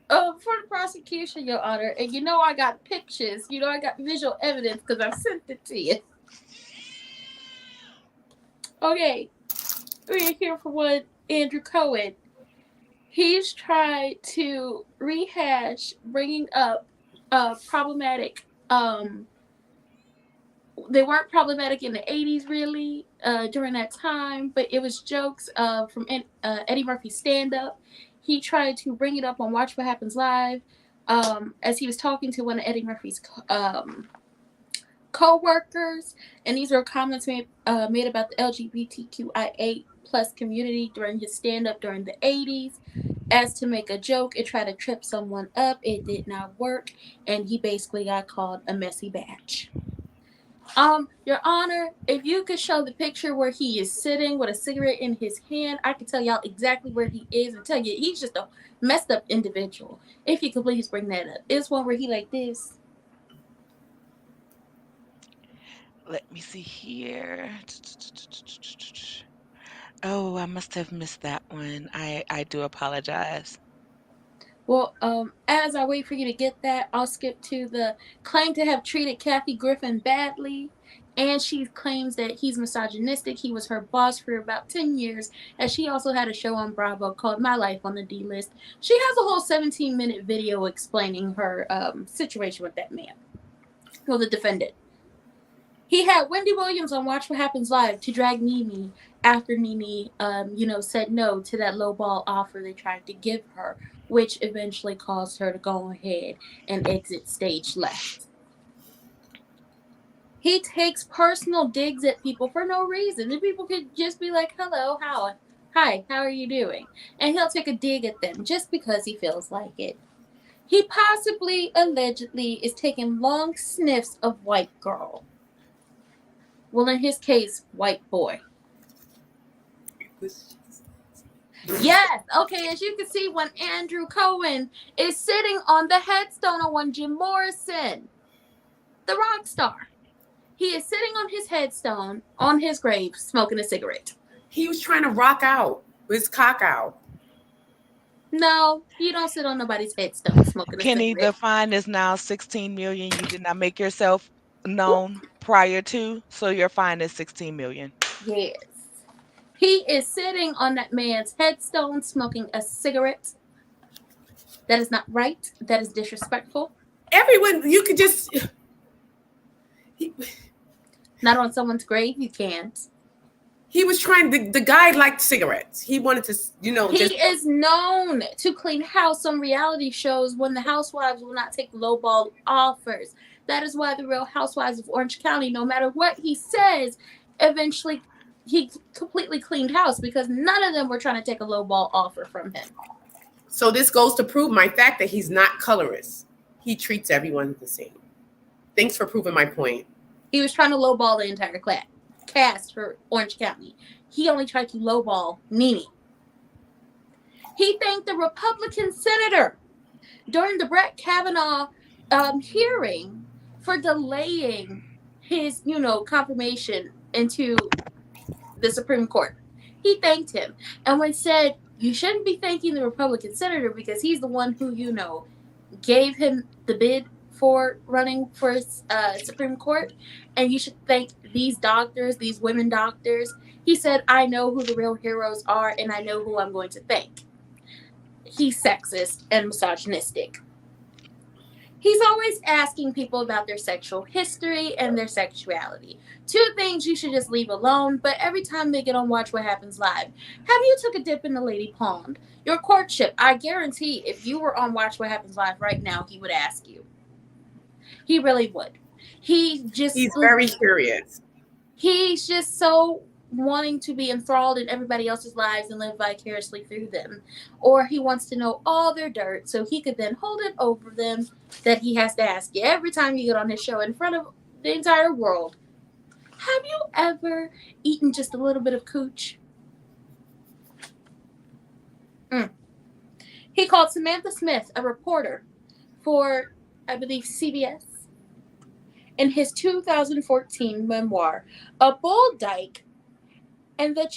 For the prosecution, Your Honor, and I got pictures. I got visual evidence because I sent it to you. Okay. We're here for one, Andrew Cohen. He's tried to rehash bringing up problematic. They weren't problematic in the 80s, really, during that time, but it was jokes from Eddie Murphy's stand-up. He tried to bring it up on Watch What Happens Live as he was talking to one of Eddie Murphy's co-workers, and these were comments made about the LGBTQIA+ community during his stand-up during the 80s as to make a joke and try to trip someone up. It did not work, and he basically got called a messy batch. Your Honor, if you could show the picture where he is sitting with a cigarette in his hand, I could tell y'all exactly where he is and tell you he's just a messed up individual. If you could please bring that up. It's one where he like this. Let me see here. Oh, I must have missed that one. I do apologize. Well, as I wait for you to get that, I'll skip to the claim to have treated Kathy Griffin badly. And she claims that he's misogynistic. He was her boss for about 10 years. And she also had a show on Bravo called My Life on the D List. She has a whole 17-minute video explaining her situation with that man. Well, the defendant. He had Wendy Williams on Watch What Happens Live to drag Nene after Nene, said no to that lowball offer they tried to give her, which eventually caused her to go ahead and exit stage left. He takes personal digs at people for no reason. And people could just be like, hello, hi, how are you doing? And he'll take a dig at them just because he feels like it. He possibly, allegedly, is taking long sniffs of white girl. Well, in his case, white boy. Yes, okay, as you can see, when Andy Cohen is sitting on the headstone of one Jim Morrison, the rock star. He is sitting on his headstone, on his grave, smoking a cigarette. He was trying to rock out with his cock out. No, you don't sit on nobody's headstone smoking a Kenny, cigarette. the fine is now 16 million. You did not make yourself known prior to, so your fine is 16 million. Yes. He is sitting on that man's headstone smoking a cigarette. That is not right. That is disrespectful. Everyone, you could just... Not on someone's grave, you can't. He was trying, the guy liked cigarettes. He wanted to, He is known to clean house on reality shows when the housewives will not take lowball offers. That is why the Real Housewives of Orange County, no matter what he says, eventually he completely cleaned house because none of them were trying to take a lowball offer from him. So this goes to prove my fact that he's not colorist. He treats everyone the same. Thanks for proving my point. He was trying to lowball the entire cast for Orange County. He only tried to lowball Nene. He thanked the Republican senator during the Brett Kavanaugh hearing for delaying his, confirmation into the Supreme Court. He thanked him and when said, you shouldn't be thanking the Republican senator because he's the one who, gave him the bid for running for Supreme Court, and you should thank these doctors, these women doctors. He said, I know who the real heroes are, and I know who I'm going to thank. He's sexist and misogynistic. He's always asking people about their sexual history and their sexuality. 2 things you should just leave alone, but every time they get on Watch What Happens Live, have you took a dip in the Lady Pond? Your courtship, I guarantee if you were on Watch What Happens Live right now, he would ask you. He really would. He's very curious. He's just so wanting to be enthralled in everybody else's lives and live vicariously through them. Or he wants to know all their dirt so he could then hold it over them that he has to ask you every time you get on his show in front of the entire world. Have you ever eaten just a little bit of cooch? He called Samantha Smith, a reporter for, I believe, CBS, in his 2014 memoir, a bull dyke, and that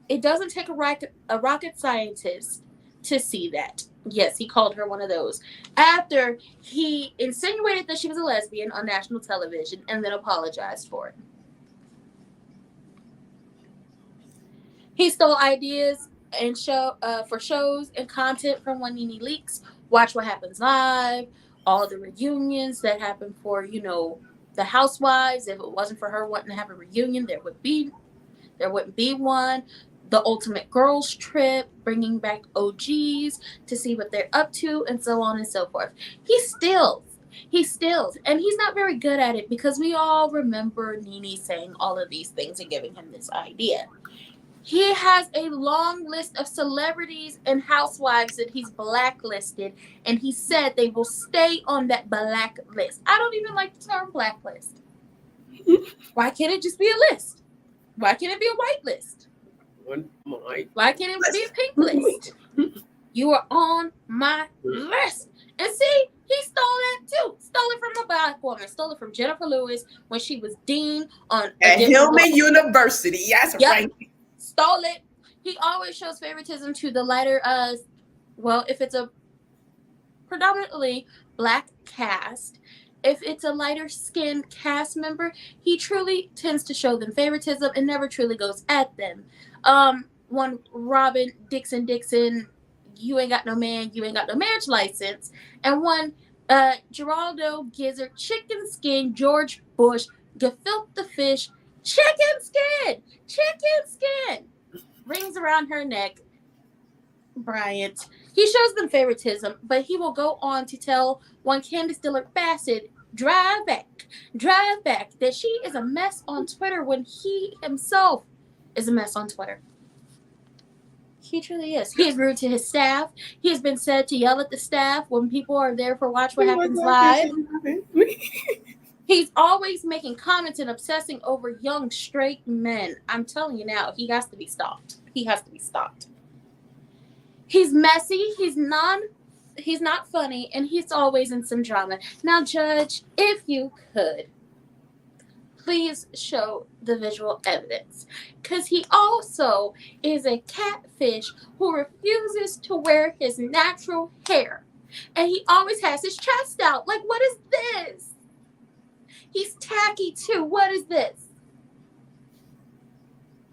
it doesn't take a rocket scientist to see that. Yes, he called her one of those. After he insinuated that she was a lesbian on national television and then apologized for it. He stole ideas and for shows and content from When Nene Leaks, Watch What Happens Live, all the reunions that happened for, the housewives. If it wasn't for her wanting to have a reunion, there wouldn't be one. The Ultimate Girls Trip, bringing back OGs to see what they're up to, and so on and so forth. He steals, and he's not very good at it because we all remember Nene saying all of these things and giving him this idea. He has a long list of celebrities and housewives that he's blacklisted, and he said they will stay on that blacklist. I don't even like the term blacklist. Why can't it just be a list? Why can't it be a white list? Why can't it be a pink list? You are on my list. And see, he stole that too. Stole it from a black woman. Stole it from Jennifer Lewis when she was dean on at Hillman University. Yes, yep. right. Stole it. He always shows favoritism to the lighter, well, if it's a predominantly black cast, if it's a lighter skinned cast member, he truly tends to show them favoritism and never truly goes at them. One Robyn Dixon, you ain't got no man, you ain't got no marriage license, and one Geraldo Gizzard Chicken Skin George Bush Gefilte Fish Chicken Skin rings around her neck. Bryant. He shows them favoritism, but he will go on to tell one Candace Dillard Bassett, drive back, that she is a mess on Twitter when he himself is a mess on Twitter. He truly is. He is rude to his staff. He has been said to yell at the staff when people are there for Watch What Happens Live. He's always making comments and obsessing over young straight men. I'm telling you now, he has to be stopped. He's messy, he's not funny, and he's always in some drama. Now, Judge, if you could, please show the visual evidence. Because he also is a catfish who refuses to wear his natural hair. And he always has his chest out. Like, what is this? He's tacky, too. What is this?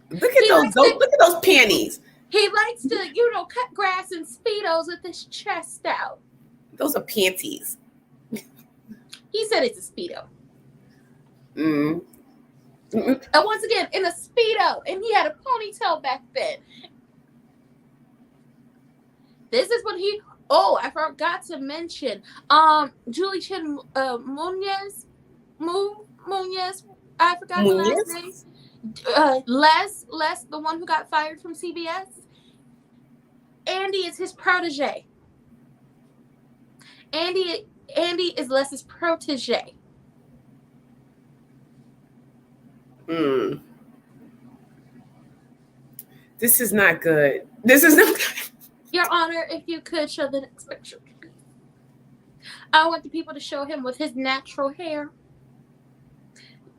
Look at those panties. He likes to, cut grass in Speedos with his chest out. Those are panties. He said it's a Speedo. Mm. And once again, in a Speedo. And he had a ponytail back then. This is when I forgot to mention, Julie Chen Munoz, I forgot the last name. Les, the one who got fired from CBS. Andy is his protege. Andy is Les's protege. This is not good. Your Honor, if you could show the next picture. I want the people to show him with his natural hair.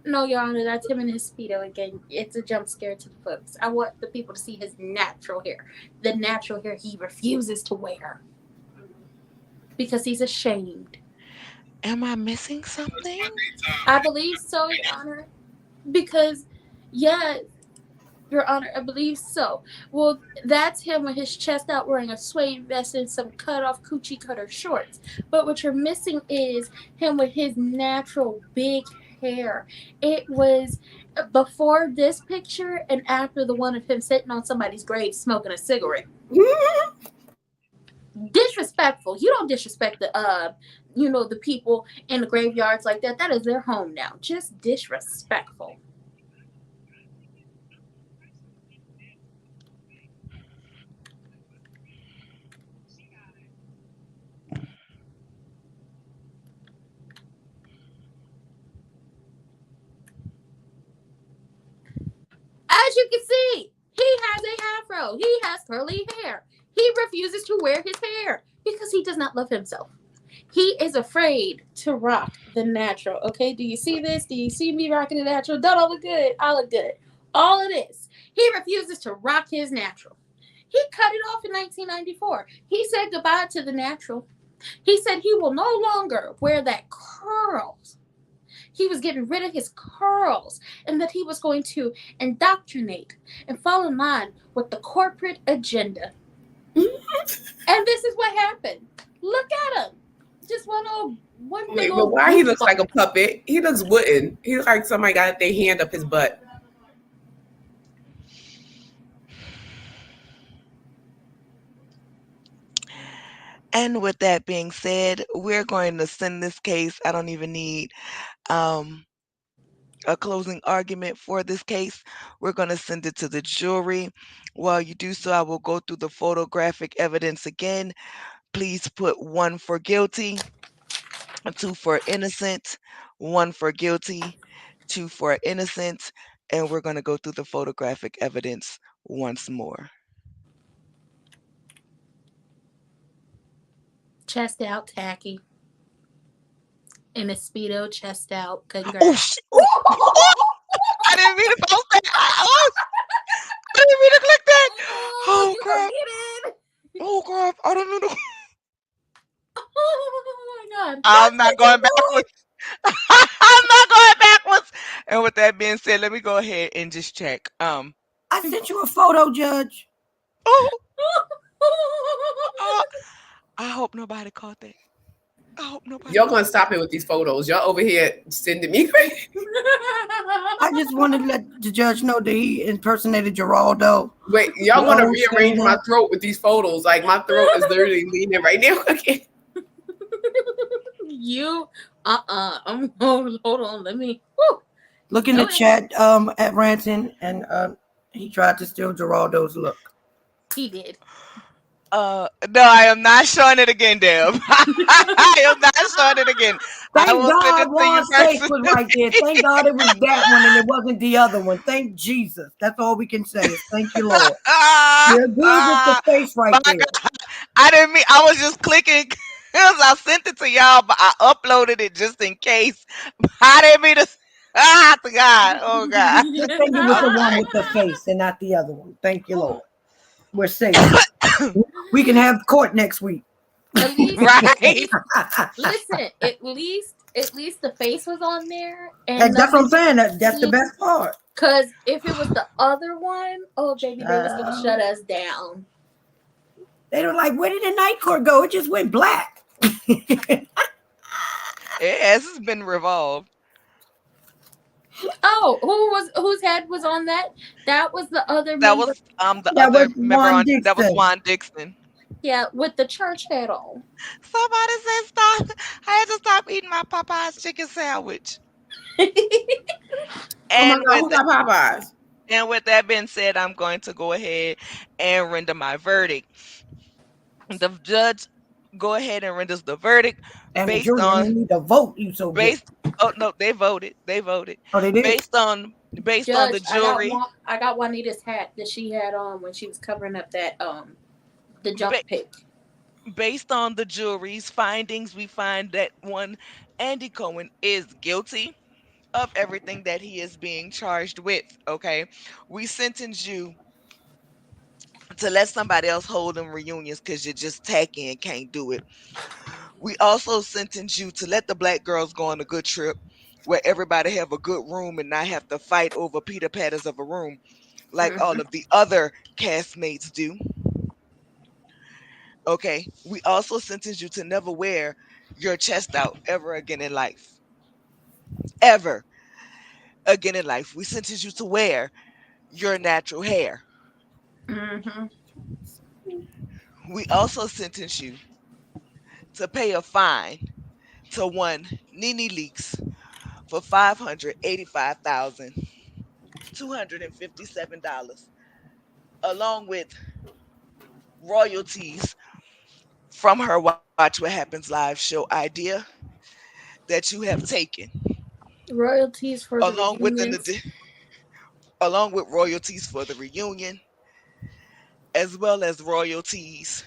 No, Your Honor, that's him in his Speedo again. It's a jump scare to the folks. I want the people to see his natural hair. The natural hair he refuses to wear. Because he's ashamed. Am I missing something? I believe so, Your Honor. Because, yes, Your Honor, I believe so. Well, that's him with his chest out wearing a suede vest and some cut-off coochie cutter shorts. But what you're missing is him with his natural big hair. It was before this picture and after the one of him sitting on somebody's grave smoking a cigarette. Disrespectful. You don't disrespect the people in the graveyards like that. That is their home now. Just disrespectful. As you can see, he has a afro. He has curly hair. He refuses to wear his hair because he does not love himself. He is afraid to rock the natural. Okay, do you see this? Do you see me rocking the natural? Don't I look good? I look good. All it is, he refuses to rock his natural. He cut it off in 1994. He said goodbye to the natural. He said he will no longer wear that curls. He was getting rid of his curls and that he was going to indoctrinate and fall in line with the corporate agenda. And this is what happened. Look at him. Just one big old. But why he looks like a puppet? He looks wooden. He looks like somebody got their hand up his butt. And with that being said, we're going to send this case. I don't even need a closing argument for this case. We're going to send it to the jury. While you do so, I will go through the photographic evidence again. Please put 1 for guilty, 2 for innocent, 1 for guilty, two for innocence, and we're going to go through the photographic evidence once more. Chest out, tacky. In a Speedo, chest out. Oh, Congrats. shit. Oh, I didn't mean to post that. I didn't mean to click that. Oh, Oh, you gonna crap. get it? Oh, crap. I don't know. Oh my god. I'm not going backwards. I'm not going backwards. And with that being said, let me go ahead and just check. I sent you a photo, Judge. Oh, uh, I hope nobody caught that. I hope nobody Y'all caught gonna stop it with these photos. Y'all over here sending me crazy. I just wanted to let the judge know that he impersonated Geraldo. Wait, y'all The want to old rearrange my singer. throat with these photos? Like my throat is literally leaning right now. Okay. You hold on, let me Look in go the ahead. chat at Ranton, and he tried to steal Geraldo's look. He did. No, I am not showing it again, Deb. I am not showing it again. I Thank will send God it to you Ron's face was personally. right there. Thank God it was that one and it wasn't the other one. Thank Jesus. That's all we can say is thank you, Lord. We're good with the face right My there. God, I didn't mean. I was just clicking because I sent it to y'all, but I uploaded it just in case. I didn't mean to. To God. Oh God. Good thing it was the one Okay. with the face and not the other one. Thank you, Lord. We're safe. We can have court next week. At least Right. listen, at least the face was on there and And that's what I'm nothing. saying. That's the best part. Cause if it was the other one, oh baby, they was gonna shut us down. They were like, where did the night court go? It just went black. Yes, it's been revolved. Oh, whose head was on that? That was the other That member. was the That was other member Juan on. That was Dixon. Juan Dixon. Yeah, with the church head on. Somebody said stop. I had to stop eating my Popeye's chicken sandwich. Oh my And God, with who got Popeyes? and with that being said, I'm going to go ahead and render my verdict. The judge go ahead and renders the verdict And the based jury didn't on even need to vote. You so good. based oh no, they voted. They voted. Oh, they did? Based on Judge, the jury. I got Juanita's hat that she had on when she was covering up that the jump Ba- pic. Based on the jury's findings, we find that one Andy Cohen is guilty of everything that he is being charged with. Okay. We sentence you to let somebody else hold them reunions because you're just tacky and can't do it. We also sentence you to let the black girls go on a good trip where everybody have a good room and not have to fight over Peter Patters of a room like all of the other castmates do. Okay. We also sentence you to never wear your chest out ever again in life. Ever again in life. We sentence you to wear your natural hair. Mm-hmm. We also sentence you to pay a fine to one Nene Leaks for $585,257, along with royalties from her Watch What Happens Live show idea that you have taken, Royalties for the along with reunions. along with royalties for the reunion, as well as royalties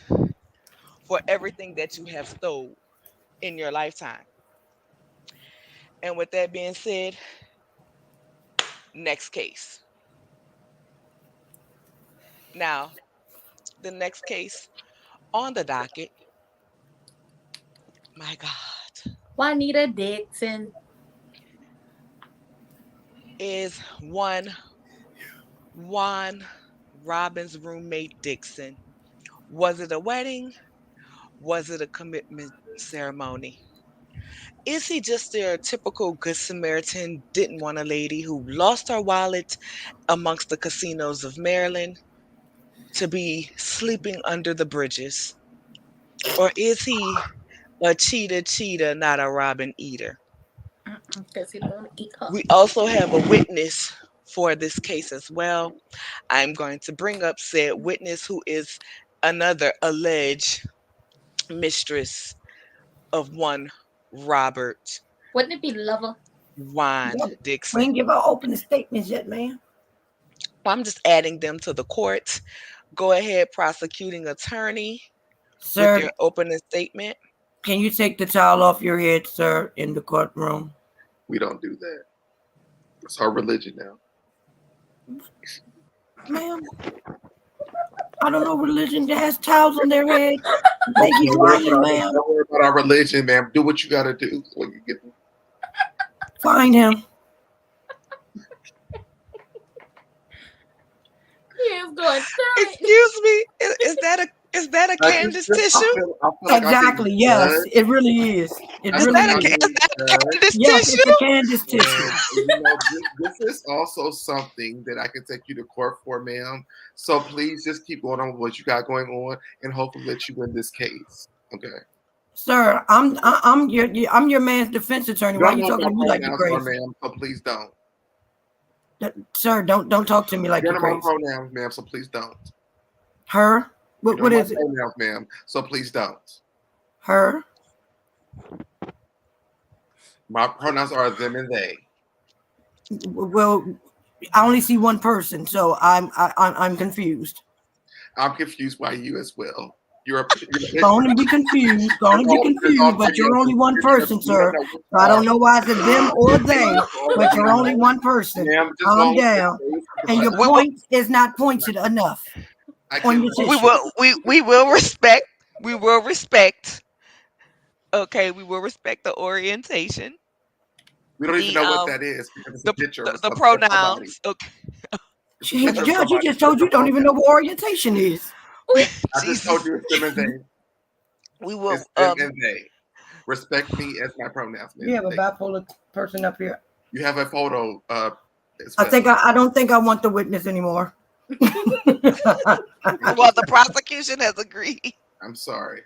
for everything that you have stole in your lifetime. And with that being said, next case. Now, the next case on the docket, my God, Juanita Dixon. is one Juan Robyn's roommate Dixon. Was it a wedding? Was it a commitment ceremony? Is he just your typical good Samaritan, didn't want a lady who lost her wallet amongst the casinos of Maryland to be sleeping under the bridges? Or is he a cheetah, not a robin eater? Because he don't want to eat her. We also have a witness for this case as well. I'm going to bring up said witness who is another alleged mistress of one Robert. Wouldn't it be lover? Juan We Dixon. ain't give our opening statements yet, man. I'm just adding them to the court. Go ahead, prosecuting attorney, with Sir, your opening statement. can you take the towel off your head, sir, in the courtroom? We don't do that. It's our religion now. Ma'am, I don't know religion that has towels on their head. They be Don't worry lying, about ma'am. don't worry about our religion, ma'am. Do what you gotta do when you get. Find him. He is going through it. Excuse me. Is that a Candace tissue? I feel like I'm being Exactly. Yes, judged. it really is. It I Is feel really like that I'm a is. is being that a judged. Candace Yes, it's tissue? a Candace tissue. And this is also something that I can take you to court for, ma'am. So please just keep going on with what you got going on, and hopefully let you win this case. Okay. Sir, I'm your man's defense attorney. You Why don't you know what talking my to me like you're pronouns are, crazy? ma'am. So please don't. Sir, don't talk to me like You you're don't know my crazy. pronouns, ma'am. So please don't. Her? You What know my is it? pronouns, ma'am. So please don't. Her? My pronouns are them and they. Well, I only see one person, so I'm confused. I'm confused by you as well. You're Going to be confused. Going to be confused, but you're only one person, sir. So I don't know why it's a them or they, but you're only one person. Ma'am, just Calm go with down. the And case. your We will point is not pointed enough I on can your we tissue. will we will respect we will respect okay, we will respect the orientation, we don't even the know what that is because it's a picture of the somebody. pronouns. Okay. It's a picture of Judge, he somebody. just told you don't even know what orientation is. I just told Jesus. you it's them and they. We will It's them and they. Respect me as my pronouns, You have ma'am. a bipolar person up here. You have a photo as I well. think I don't think I want the witness anymore. well, the prosecution has agreed. I'm sorry.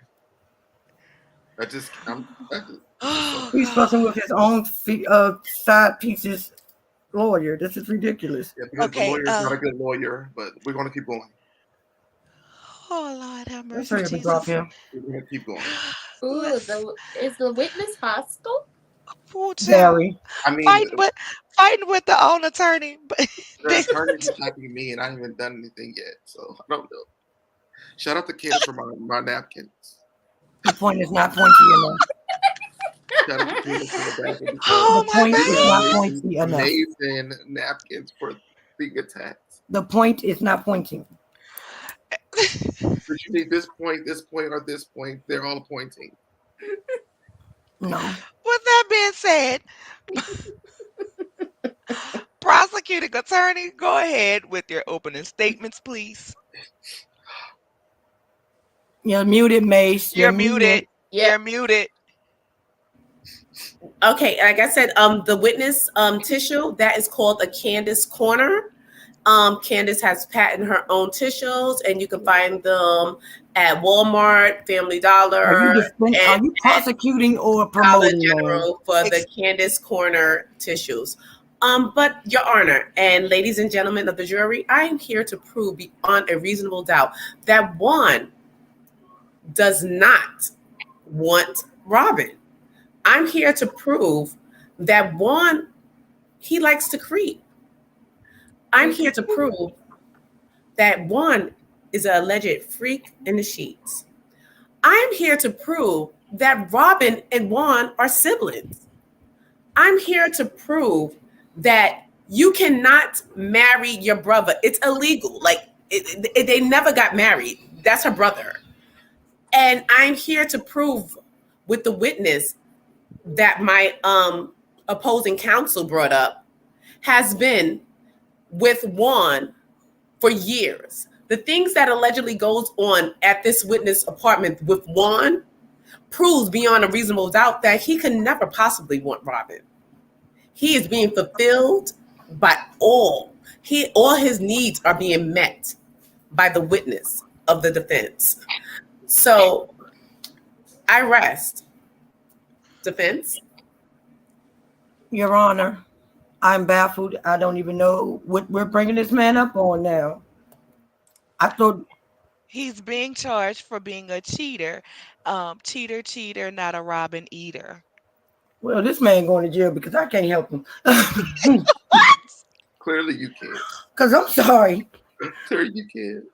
I just Oh He's fussing God. with his own side pieces lawyer. This is ridiculous. yeah, because the Okay, lawyer is not a good lawyer, but we're gonna keep going. oh Lord have Let's mercy, hurry up and drop Jesus. him. We're gonna keep going. Ooh, Let's is the witness hostile? poor child. Barry. I mean, Fighting with the own attorney, but the attorney's attacking me, and I haven't even done anything yet, so I don't know. Shout out to Candace for my napkins. The point is not pointy enough. Shout out to Candace for the bathroom because oh The my point is not God. pointy enough. amazing napkins for being attacked. The point is not pointing. But you need this point, or this point. They're all pointing. No. With that being said, prosecuting attorney, go ahead with your opening statements, please. You're muted, Mace. You're muted. Yeah. You're muted. Okay, like I said, the witness tissue that is called a Candace corner. Candace has patented her own tissues, and you can find them at Walmart, Family Dollar, Are you prosecuting or Dollar promoting, man? General for the Candace corner tissues. But Your Honor and ladies and gentlemen of the jury, I am here to prove beyond a reasonable doubt that Juan does not want Robyn. I'm here to prove that Juan, he likes to creep. I'm here to prove that Juan is an alleged freak in the sheets. I'm here to prove that Robyn and Juan are siblings. I'm here to prove that you cannot marry your brother. It's illegal. They never got married. That's her brother. And I'm here to prove with the witness that my opposing counsel brought up has been with Juan for years. The things that allegedly goes on at this witness apartment with Juan proves beyond a reasonable doubt that he could never possibly want Robyn. He is being fulfilled by all his needs are being met by the witness of the defense. So I rest. Defense. Your Honor, I'm baffled. I don't even know what we're bringing this man up on now. I thought He's being charged for being a cheater. Cheater, not a Robin eater. Well, this man going to jail because I can't help him. Clearly you can't. Because I'm sorry. Clearly you can't.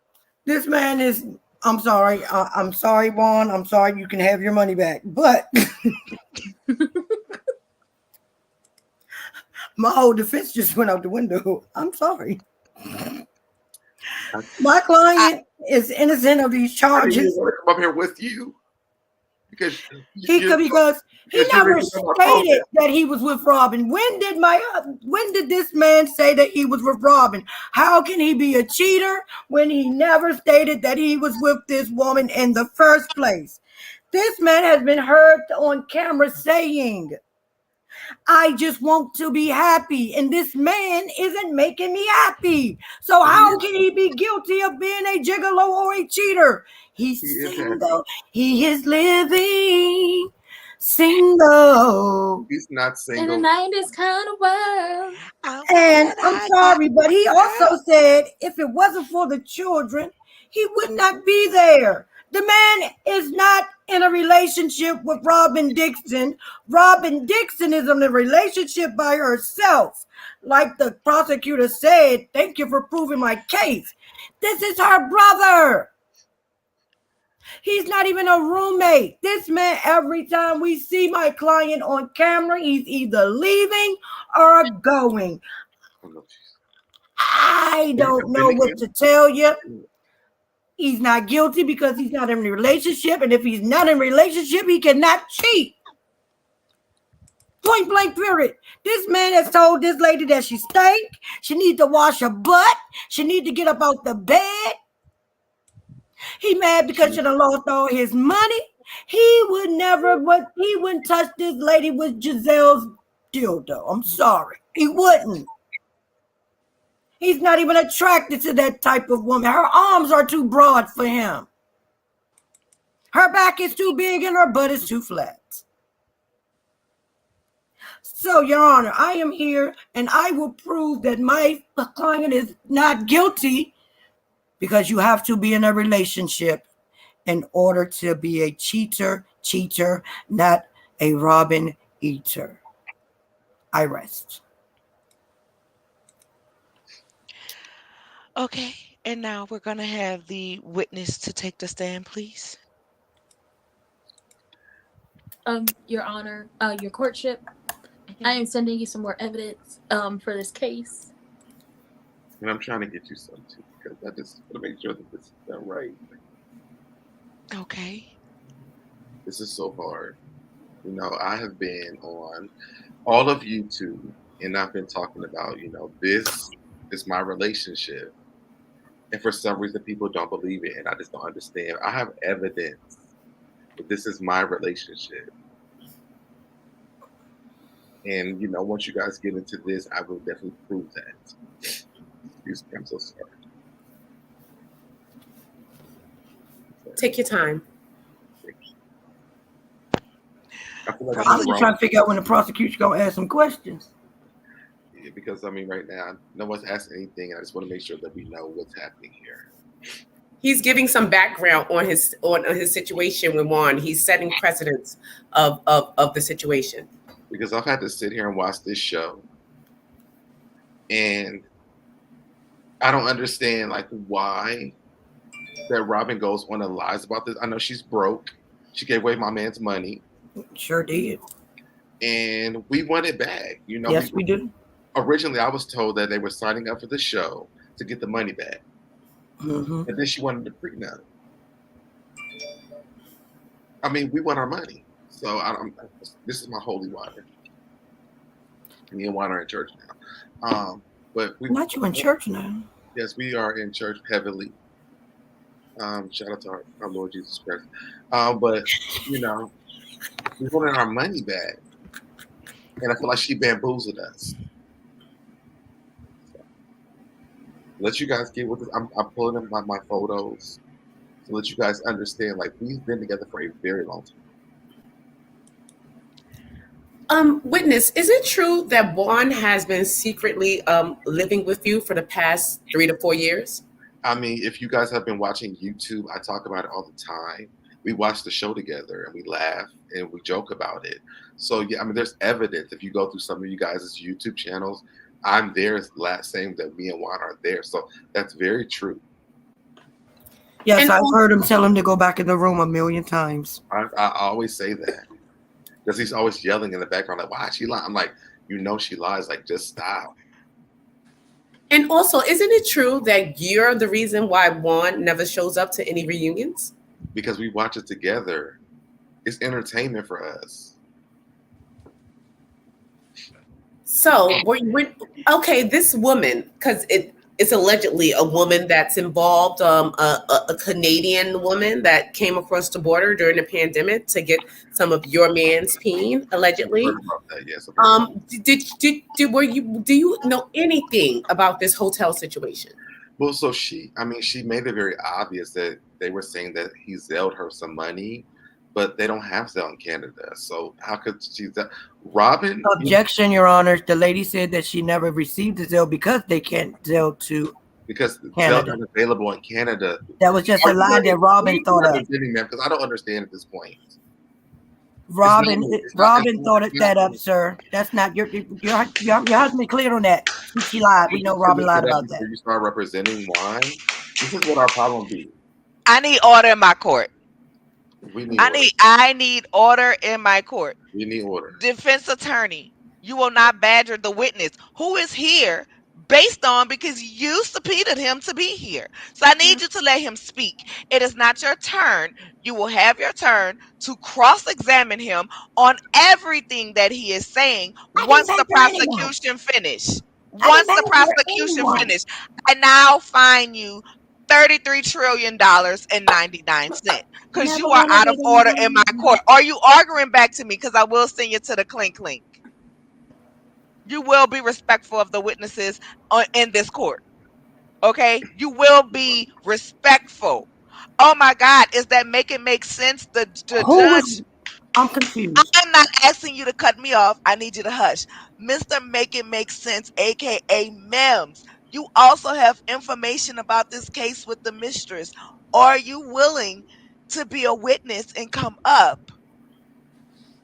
This man is, I'm sorry. I'm sorry, Juan. I'm sorry. You can have your money back. But my whole defense just went out the window. I'm sorry. My client is innocent of these I didn't even charges. want to come up here with you. Because He never stated that he was with Robyn. When did this man say that he was with Robyn? How can he be a cheater when he never stated that he was with this woman in the first place? This man has been heard on camera saying, I just want to be happy, and this man isn't making me happy. So how can he be guilty of being a gigolo or a cheater? He's single. He is living single. He's not single. In a 90s kind of world. And I'm sorry, but he also said if it wasn't for the children, he would not be there. The man is not in a relationship with Robyn Dixon. Robyn Dixon is in a relationship by herself. Like the prosecutor said, thank you for proving my case. This is her brother. He's not even a roommate. This man, every time we see my client on camera, he's either leaving or going. I don't know what to tell you. He's not guilty because he's not in a relationship. And if he's not in a relationship, he cannot cheat. Point blank period. This man has told this lady that she stank. She needs to wash her butt. She needs to get up out the bed. He mad because she done lost all his money. He wouldn't touch this lady with Giselle's dildo. I'm sorry. He wouldn't. He's not even attracted to that type of woman. Her arms are too broad for him. Her back is too big and her butt is too flat. So, Your Honor, I am here and I will prove that my client is not guilty because you have to be in a relationship in order to be a cheater, not a Robyn eater. I rest. Okay, and now we're going to have the witness to take the stand, please. Your Honor, your courtship, I am sending you some more evidence for this case. And I'm trying to get you some too, because I just want to make sure that this is done right. Okay. This is so hard. You know, I have been on all of YouTube, and I've been talking about, this is my relationship. And for some reason, people don't believe it, and I just don't understand. I have evidence that this is my relationship. And, once you guys get into this, I will definitely prove that. Excuse me, I'm so sorry. Take your time. I'm just trying to figure out when the prosecution going to ask some questions. Yeah, because, right now, no one's asking anything. I just want to make sure that we know what's happening here. He's giving some background on his situation with Juan. He's setting precedents of the situation. Because I've had to sit here and watch this show, and I don't understand why that Robyn goes on and lies about this. I know she's broke. She gave away my man's money. Sure did. And we want it back. Yes, we do. Originally, I was told that they were signing up for the show to get the money back. Mm-hmm. And then she wanted a prenup. We want our money. So this is my holy water. Me and Juan are in church now. But not you in church now. Yes, we are in church heavily. Shout out to our Lord Jesus Christ. But we wanted our money back, and I feel like she bamboozled us. So, let you guys get with this. I'm pulling up my photos to let you guys understand. We've been together for a very long time. Witness, is it true that Juan has been secretly living with you for the past 3 to 4 years? If you guys have been watching YouTube, I talk about it all the time. We watch the show together and we laugh and we joke about it. So yeah, I mean, there's evidence. If you go through some of you guys' YouTube channels, I'm there saying that me and Juan are there. So that's very true. Yes, And I've heard him tell him to go back in the room a million times. I always say that because he's always yelling in the background, like, "Why is she lying?" I'm like, she lies. Like, just stop. And also, isn't it true that you're the reason why Juan never shows up to any reunions? Because we watch it together. It's entertainment for us. So, okay, this woman, because it's allegedly a woman that's involved, a Canadian woman that came across the border during the pandemic to get some of your man's peen, allegedly. About that, yes. Do you know anything about this hotel situation? Well, so she made it very obvious that they were saying that he Zelled her some money, but they don't have Zelle in Canada. So how could she? Robyn? Objection, Your Honor. The lady said that she never received the Zelle because they can't Zelle to because Canada. Zelle's not available in Canada. That was just a lie that Robyn thought of. Because I don't understand at this point. Robyn thought that up, sir. That's not your husband cleared on that. She lied. We know Robyn lied about that. You start representing Juan. This is what our problem be. I need order in my court. I need order in my court. We need order. Defense attorney, you will not badger the witness who is here based on because you subpoenaed him to be here. So I need you to let him speak. It is not your turn. You will have your turn to cross-examine him on everything that he is saying once the prosecution finish. Once the prosecution finish, I now fine you $33 trillion and 99 cents because you are out of order in my court. Are you arguing back to me? Because I will send you to the clink clink. You will be respectful of the witnesses in this court. Okay? You will be respectful. Oh my God, is that make it make sense? The judge. I'm confused. I'm not asking you to cut me off. I need you to hush. Mr. Make It Make Sense, aka Mims. You also have information about this case with the mistress. Are you willing to be a witness and come up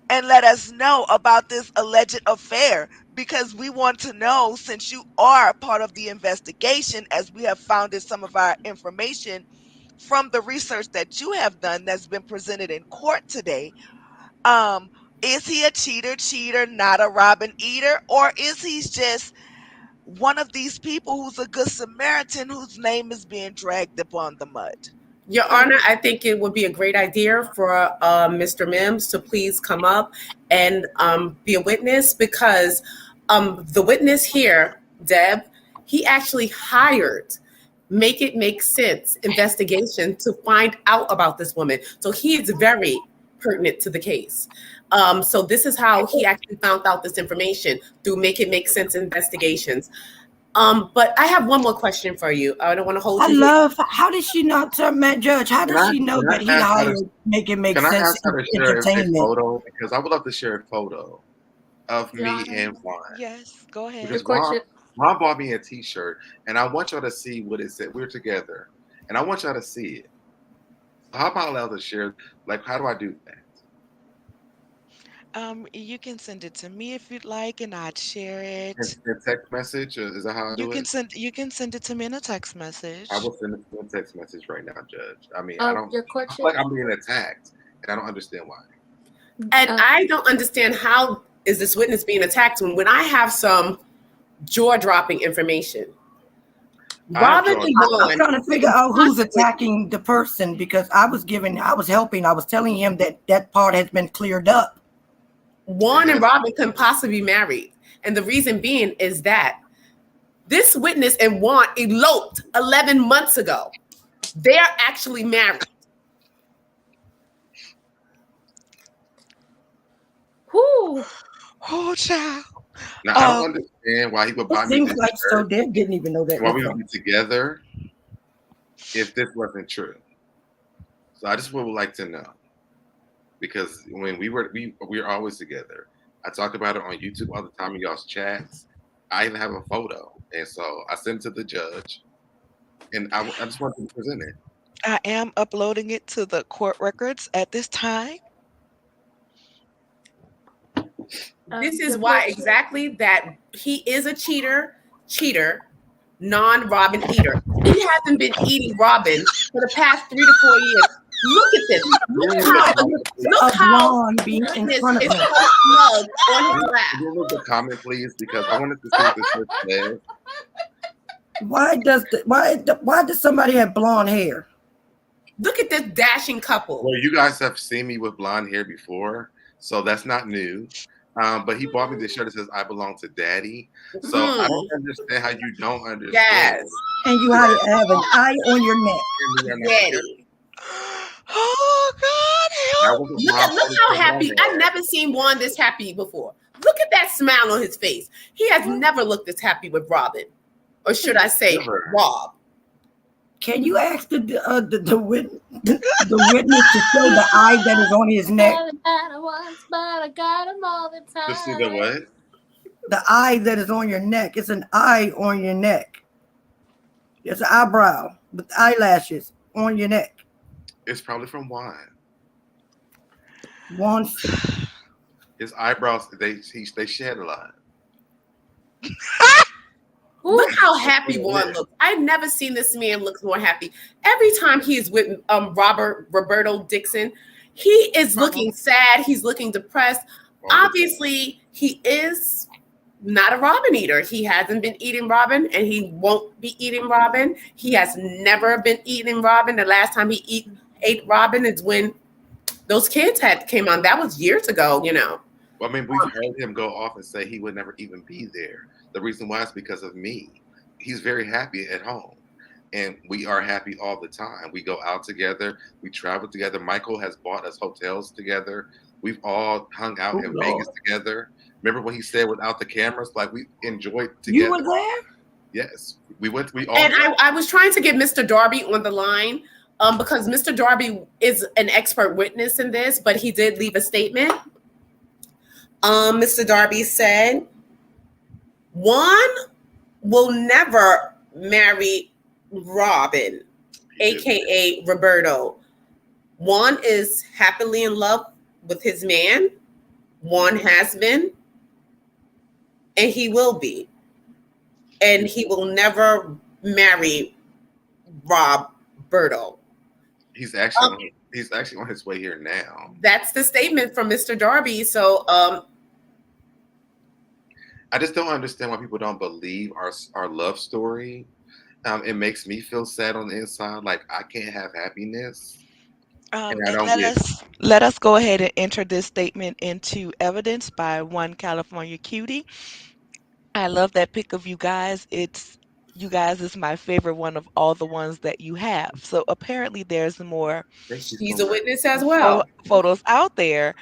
and let us know about this alleged affair? Because we want to know, since you are part of the investigation, as we have founded some of our information from the research that you have done that's been presented in court today. Is he a cheater, not a Robyn eater, or is he just one of these people who's a good Samaritan whose name is being dragged upon the mud? Your Honor, I think it would be a great idea for Mr. Mims to please come up and be a witness because the witness here, Deb, he actually hired Make It Make Sense investigation to find out about this woman. So he is very pertinent to the case. So this is how he actually found out this information through Make It Make Sense investigations. But I have one more question for you. I don't want to hold you. How did she not tell Matt Judge? How does she know that he hired Make It Make Sense? Can I ask her to share a photo? Because I would love to share a photo of me and Juan. Yes, go ahead. Because Juan bought me a T-shirt, and I want y'all to see what it said. We're together, and I want y'all to see it. How about allowed to share? Like, how do I do that? You can send it to me if you'd like, and I'd share it. A text message, is that how I do it? You can send it to me in a text message. I will send it in a text message right now, Judge. I mean, I don't like I'm being attacked, and I don't understand why. And I don't understand how is this witness being attacked when I have some jaw-dropping information. Robyn and Juan. I'm trying to figure out who's attacking the person because I was telling him that part has been cleared up. Juan and Robyn couldn't possibly be married. And the reason being is that this witness and Juan eloped 11 months ago. They're actually married. Whoo. Oh, child. Now, I don't understand why he would buy me this shirt. So they didn't even know that. Why we would be together if this wasn't true. So I just would like to know. Because when we're always together. I talk about it on YouTube all the time in y'all's chats. I even have a photo. And so I sent it to the judge. And I just wanted to present it. I am uploading it to the court records at this time. This is The why book- exactly that he is a cheater, non-Robin eater. He hasn't been eating Robin for the past 3 to 4 years. Look at this. Look A how blonde being in goodness front of is him. so snug on his Can lap. you look at the comment, please? Because I wanted to see what this shit says. Why does somebody have blonde hair? Look at this dashing couple. Well, you guys have seen me with blonde hair before, so that's not new. But he bought me this shirt that says "I belong to Daddy." So I don't understand how you don't understand. Yes, And you have an eye on your neck. And we are not together. Daddy. Oh God, That help! was a Look small how photo happy. moment. I've never seen Juan this happy before. Look at that smile on his face. He has never looked this happy with Robin. Or should I say Never. Rob? Can you ask the witness to show the eye that is on his neck? But I got him all the time. To see the what? The eye that is on your neck. It's an eye on your neck. It's an eyebrow with eyelashes on your neck. It's probably from wine. Once His eyebrows, they shed a lot. Look how happy Juan looks. I've never seen this man look more happy. Every time he is with Roberto Dixon, he is looking sad. He's looking depressed. Obviously, he is not a Robin eater. He hasn't been eating Robin, and he won't be eating Robin. He has never been eating Robin. The last time he ate Robin is when those kids came on. That was years ago, you know. Well, I mean, we've heard him go off and say he would never even be there. The reason why is because of me. He's very happy at home. And we are happy all the time. We go out together. We travel together. Michael has bought us hotels together. We've all hung out in Vegas together. Remember when he said without the cameras, like we enjoyed together. you were there? Yes. We went, we all. And I was trying to get Mr. Darby on the line because Mr. Darby is an expert witness in this, but he did leave a statement. Mr. Darby said, Juan will never marry Robin, aka Roberto. Juan is happily in love with his man. Juan has been, and he will be. And he will never marry Roberto. He's actually on his way here now. That's the statement from Mr. Darby. So I just don't understand why people don't believe our love story. It makes me feel sad on the inside, like I can't have happiness. And I don't get let us go ahead and enter this statement into evidence by One California Cutie. I love that pic of you guys. You guys is my favorite one of all the ones that you have. So apparently there's more he's a witness as well. photos out there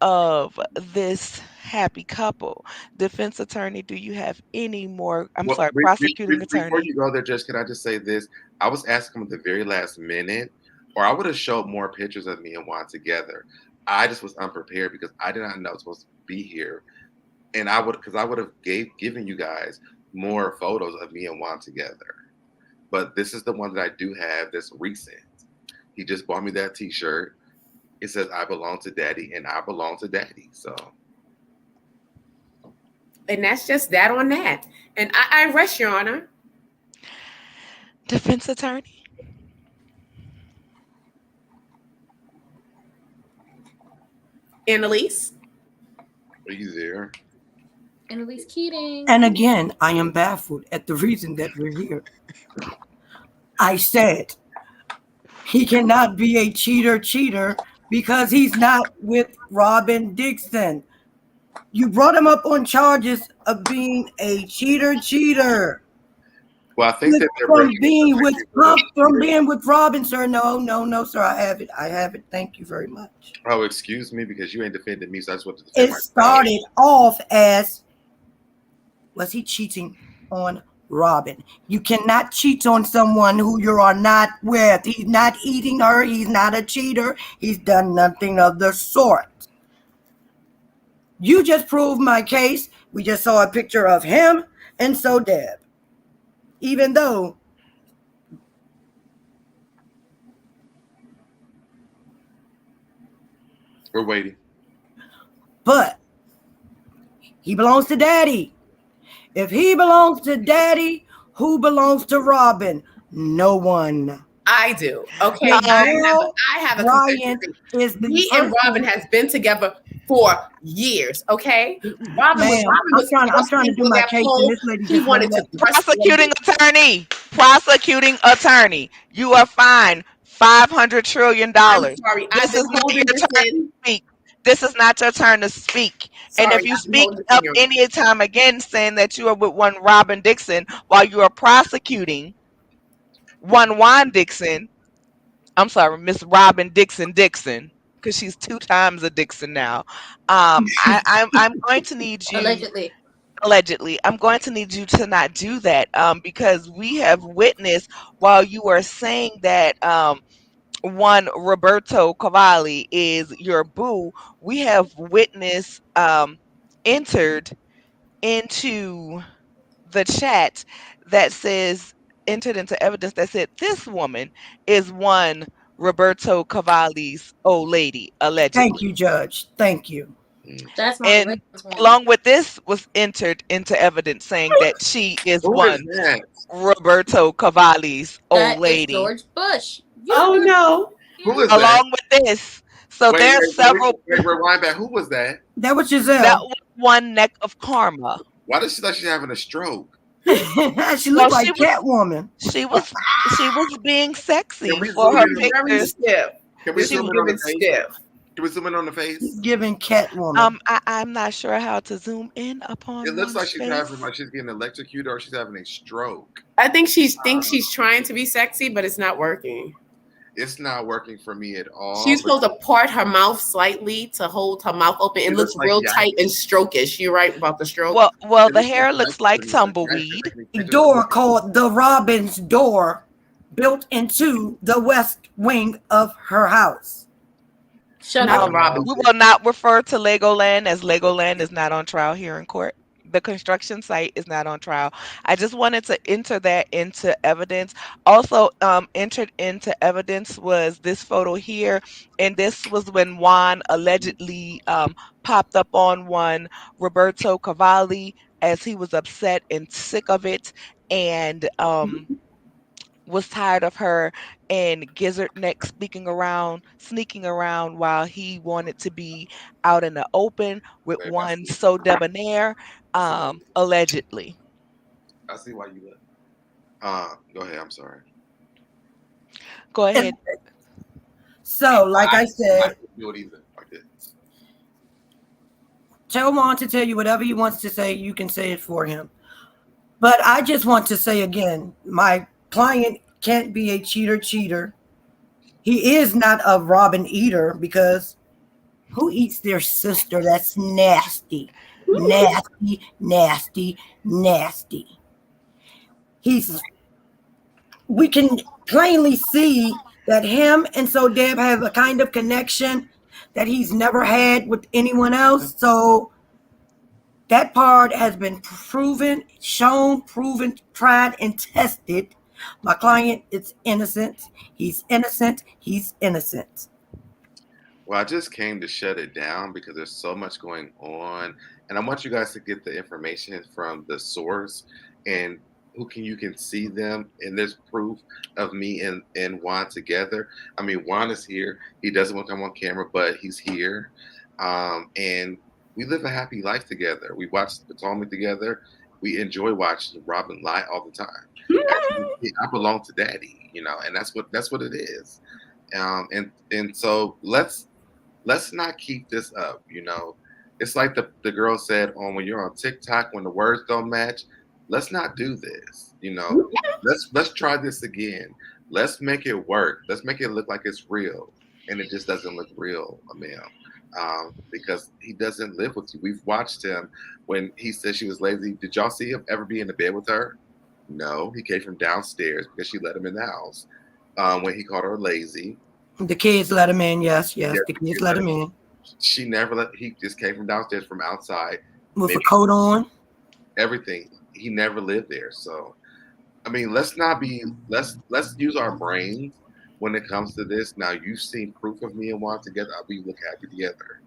of this happy couple. Defense attorney, do you have any more? Prosecuting attorney. Before you go there, Judge, can I just say this? I was asking at the very last minute, or I would have showed more pictures of me and Juan together. I just was unprepared because I did not know I was supposed to be here. And I would have given you guys more photos of me and Juan together. But this is the one that I do have that's recent. He just bought me that t-shirt. It says I belong to Daddy, and I belong to Daddy. So, and that's just that on that. And I rest, Your Honor. Defense attorney. Annalise. are you there? Annalise Keating. And again, I am baffled at the reason that we're here. I said he cannot be a cheater because he's not with Robyn Dixon. You brought him up on charges of being a cheater. Well, I think that they're from being with Robyn, sir. No, sir. I have it. Thank you very much. Oh, excuse me, because you ain't defending me, so I just want to defend It myself. started off as, was he cheating on Robyn? You cannot cheat on someone who you are not with. He's not eating her. He's not a cheater. He's done nothing of the sort. You just proved my case. We just saw a picture of him and so Deb. Even though We're waiting. but He belongs to Daddy. If he belongs to Daddy, who belongs to Robyn? No one. I do. Okay, Big Um, Girl I have a confession. Bryant is the Me and Robyn person. has been together for years. Okay, Robyn Ma'am, was I'm trying to frustrated do on my that case, and pole. this lady He just won't wanted to let me. press play. prosecuting attorney. You are fined $500 trillion. I'm sorry. I've This been is not holding your this turn in. to speak. This is not your turn to speak. And Sorry, if you I've been speak holding this in, up Your Honor. any time again saying that you are with one Robyn Dixon while you are prosecuting one Juan Dixon, I'm sorry, Miss Robyn Dixon, because she's two times a Dixon now. I'm going to need you Allegedly. allegedly. I'm going to need you to not do that, because we have witnessed while you are saying that one Roberto Cavalli is your boo. We have witnessed entered into the chat that says entered into evidence that said this woman is one Roberto Cavalli's old lady, Thank allegedly. you, Judge. Thank you. Mm. That's my And Ravens woman. along with this was entered into evidence saying that she is Who is one that? Roberto Cavalli's old That is lady. George Bush. You Oh heard no. him. Who is that? Along with this, so Wait, there are wait, wait, several. wait, rewind back. Who was that? That was That Giselle. was one neck of karma. Why does she like she's having a stroke? She Well, looked like Catwoman. she was she was being Can sexy we for zoom her This in? is very pictures. stiff. Can we This She is zoom was in on the giving face? stiff. Can we zoom in on the face? She's giving Catwoman. I'm not sure how to zoom in It upon looks like one's she's having face. like she's getting electrocuted or she's having a stroke. I think she's trying to be sexy, but it's not working. It's not working for me at all. She's But supposed to part her mouth slightly to hold her mouth open. she It looks looks like real yeah. tight and strokish. You're right about the stroke. Well, It the looks like hair looks like tumbleweed. A door called the Robin's door built into the west wing of her house. Shut Not up. the Robin. We will not refer to Legoland as Legoland is not on trial here in court. The construction site is not on trial. I just wanted to enter that into evidence. Also, entered into evidence was this photo here, and this was when Juan allegedly popped up on one Roberto Cavalli as he was upset and sick of it, and was tired of her and Gizzard Neck sneaking around while he wanted to be out in the open with Babe, one so debonair, allegedly. I see why you left. Go ahead. I'm sorry. Go ahead. So, like I I said, couldn't do it either. Like this. tell Juan to tell you whatever he wants to say. You can say it for him. But I just want to say again, my client can't be a cheater. He is not a Robin eater because who eats their sister? That's nasty. Nasty, nasty, nasty. We can plainly see that him and So Deb have a kind of connection that he's never had with anyone else. So that part has been proven, shown, proven, tried, and tested. My client is innocent. He's innocent. He's innocent. Well, I just came to shut it down because there's so much going on, and I want you guys to get the information from the source and you can see them, and there's proof of me and Juan together. I mean, Juan is here. He doesn't want to come on camera, but he's here, and we live a happy life together. We watch Potomac together. We enjoy watching Robyn lie all the time. I belong to Daddy, and that's what it is. And so let's not keep this up. It's like the girl said on when you're on TikTok when the words don't match. Let's not do this. Let's try this again. Let's make it work. Let's make it look like it's real, and it just doesn't look real, Emil. Because he doesn't live with you. We've watched him when he said she was lazy. Did y'all see him ever be in the bed with her? No, he came from downstairs because she let him in the house. When he called her lazy, The kids let him in. Yes, yeah, the kids let him in she never let. He just came from downstairs from outside. with Maybe a coat on. everything. He never lived there. So I mean, let's not be. Let's use our brains when it comes to this. Now you've seen proof of me and Juan together. We look happy together.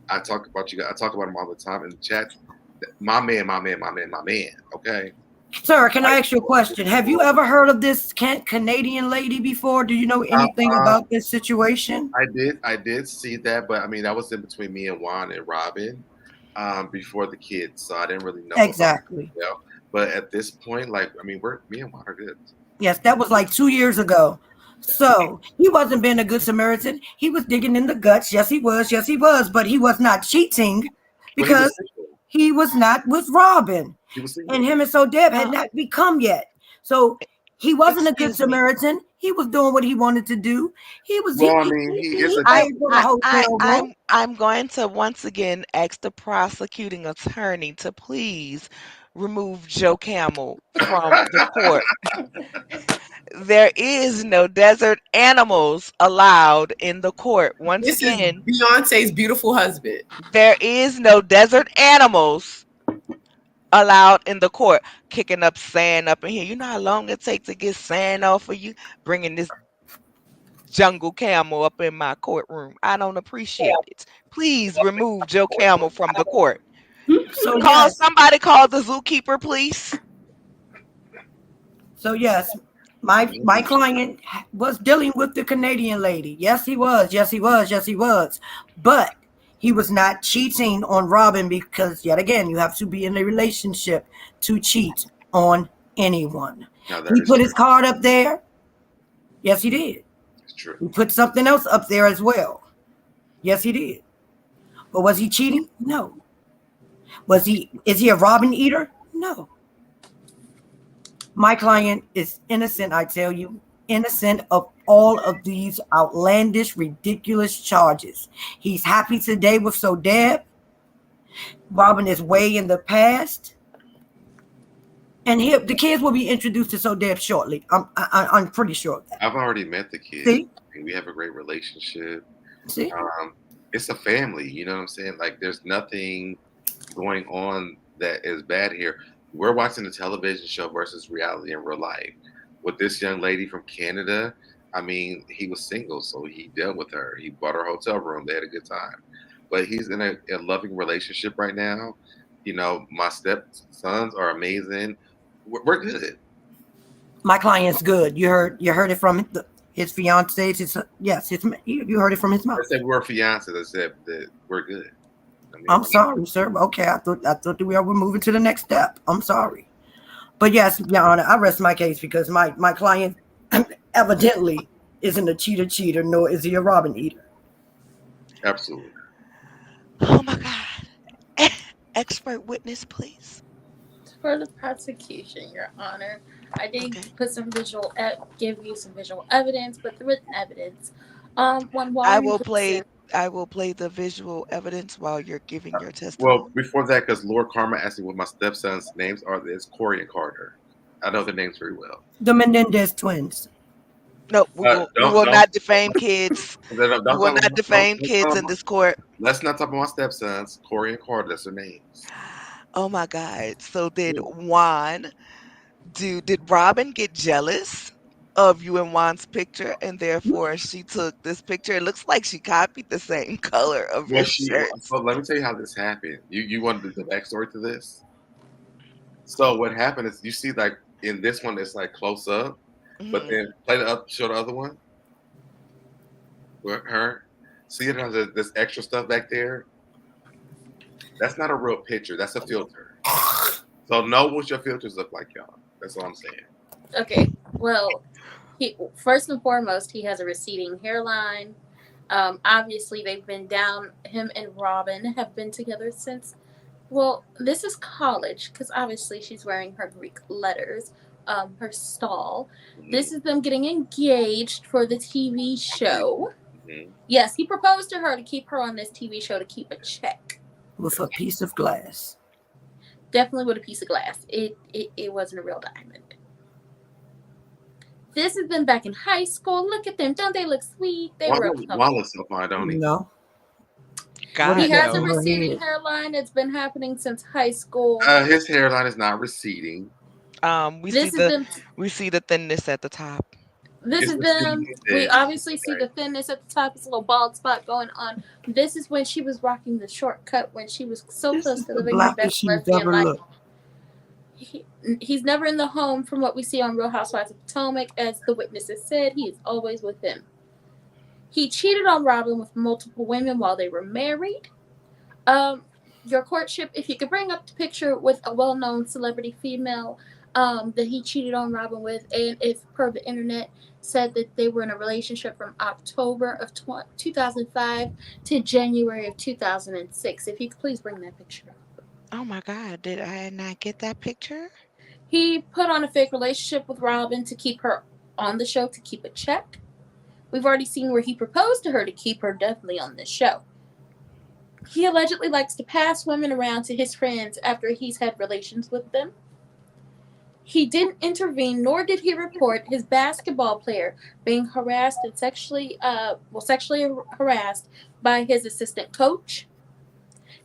I talk about you guys. I talk about him all the time in the chat. My man, my man, my man, my man. Okay. Sir, can I ask you a question? Have you ever heard of this Canadian lady before? Do you know Um, anything um, about this situation? I did see that, but I mean, that was in between me and Juan and Robyn, before the kids, so I didn't really know about Exactly. it. But at this point, like, I mean, we're me and Juan are good. Yes, that was like 2 years ago. So he wasn't being a good Samaritan. He was digging in the guts. Yes, he was. Yes, he was. But he was not cheating But he was because single. he was not with Robyn. He was And single. him and Sodeb had Uh, not become yet. So he wasn't a good excuse me. Samaritan. He was doing what he wanted to do. He was Well, I mean, he is he a I, paid good. for the I, I, hotel room. I'm going to once again ask the prosecuting attorney to please remove Joe Camel from the court. There is no desert animals allowed in the court. Once This is again, Beyonce's beautiful husband. there is no desert animals allowed in the court. Kicking up sand up in here. You know how long it takes to get sand off of you? Bringing this jungle camel up in my courtroom. I don't appreciate it. Please remove Joe Camel from the court. So yes, Call the zookeeper, please. so yes, my client was dealing with the Canadian lady. Yes, he was. Yes, he was. Yes, he was. But he was not cheating on Robyn because yet again, you have to be in a relationship to cheat on anyone. No, that He is put his true. card up there. Yes, he did. It's true. He put something else up there as well. Yes, he did. But was he cheating? No. Is he a Robyn eater? No. My client is innocent, I tell you, innocent of all of these outlandish, ridiculous charges. He's happy today with Sodeb. Robyn is way in the past. And the kids will be introduced to Sodeb shortly. I'm pretty sure of that. I've already met the kids. See? And we have a great relationship. See? It's a family. You know what I'm saying? Like, there's nothing going on that is bad here. We're watching a television show versus reality in real life. With this young lady from Canada, I mean, he was single, so he dealt with her. He bought her a hotel room. They had a good time. But he's in a loving relationship right now. You know, my stepsons are amazing. We're good. My client's good. You heard it from his fiance. You heard it from his I mouth. said we're fiancés. I said that we're good. I mean, I'm sorry, sir. Okay, I thought we were moving to the next step. I'm sorry. But yes, Your Honor, I rest my case because my client evidently isn't a cheater, nor is he a Robyn eater. absolutely. Oh my God. Expert witness, please. For the prosecution, Your Honor, I did Okay. put some give you some visual evidence, but the written evidence. When I Warren will Gibson, play I will play the visual evidence while you're giving your Well, testimony. before that, because Lord Karma asked me what my stepson's names are, it's Corey and Carter. I know their names very well. The Menendez twins. No, we will we Don't will don't not defame kids. don't, We don't will talk not about, don't, defame don't kids talk in about, this court. let's not talk about my stepsons, Corey and Carter. That's their names. Oh my God. So did Yeah. Juan did Robyn get jealous of you and Juan's picture and therefore she took this picture? It looks like she copied the same color of Well, your shirts. so let me tell you how this happened. You wanted the backstory to this? So what happened is you see like in this one it's like close up, but Hmm. then show the other one with her. See it has this extra stuff back there. That's not a real picture. That's a filter. So know what your filters look like, y'all. That's all I'm saying. okay, well, he first and foremost he has a receding hairline. Obviously, they've been down. Him and Robyn have been together since. Well, this is college because obviously she's wearing her Greek letters, her stall. This is them getting engaged for the TV show. Mm-hmm. Yes, he proposed to her to keep her on this TV show to keep a check. With a piece of glass. Definitely with a piece of glass. It wasn't a real diamond. This has been back in high school. Look at them. Don't they look sweet? They were a couple. Wallace so far, don't he? No. God He has a knows. receding hairline. It's been happening since high school. His hairline is not receding. We This see is them. the thinness at the top. This is It's the them. thing We that obviously see the thinness at the top. This little bald spot going on. This is when she was rocking the shortcut when she was so This close is to the living her blackest best she's lesbian ever life. looked. He's never in the home from what we see on Real Housewives of Potomac. As the witnesses said, he is always with them. He cheated on Robyn with multiple women while they were married. Your courtship, if you could bring up the picture with a well-known celebrity female that he cheated on Robyn with, and if per the internet said that they were in a relationship from October of 2005 to January of 2006. If you could please bring that picture up. Oh my God, did I not get that picture? He put on a fake relationship with Robyn to keep her on the show, to keep a check. We've already seen where he proposed to her to keep her definitely on this show. He allegedly likes to pass women around to his friends after he's had relations with them. He didn't intervene, nor did he report his basketball player being harassed and sexually harassed by his assistant coach.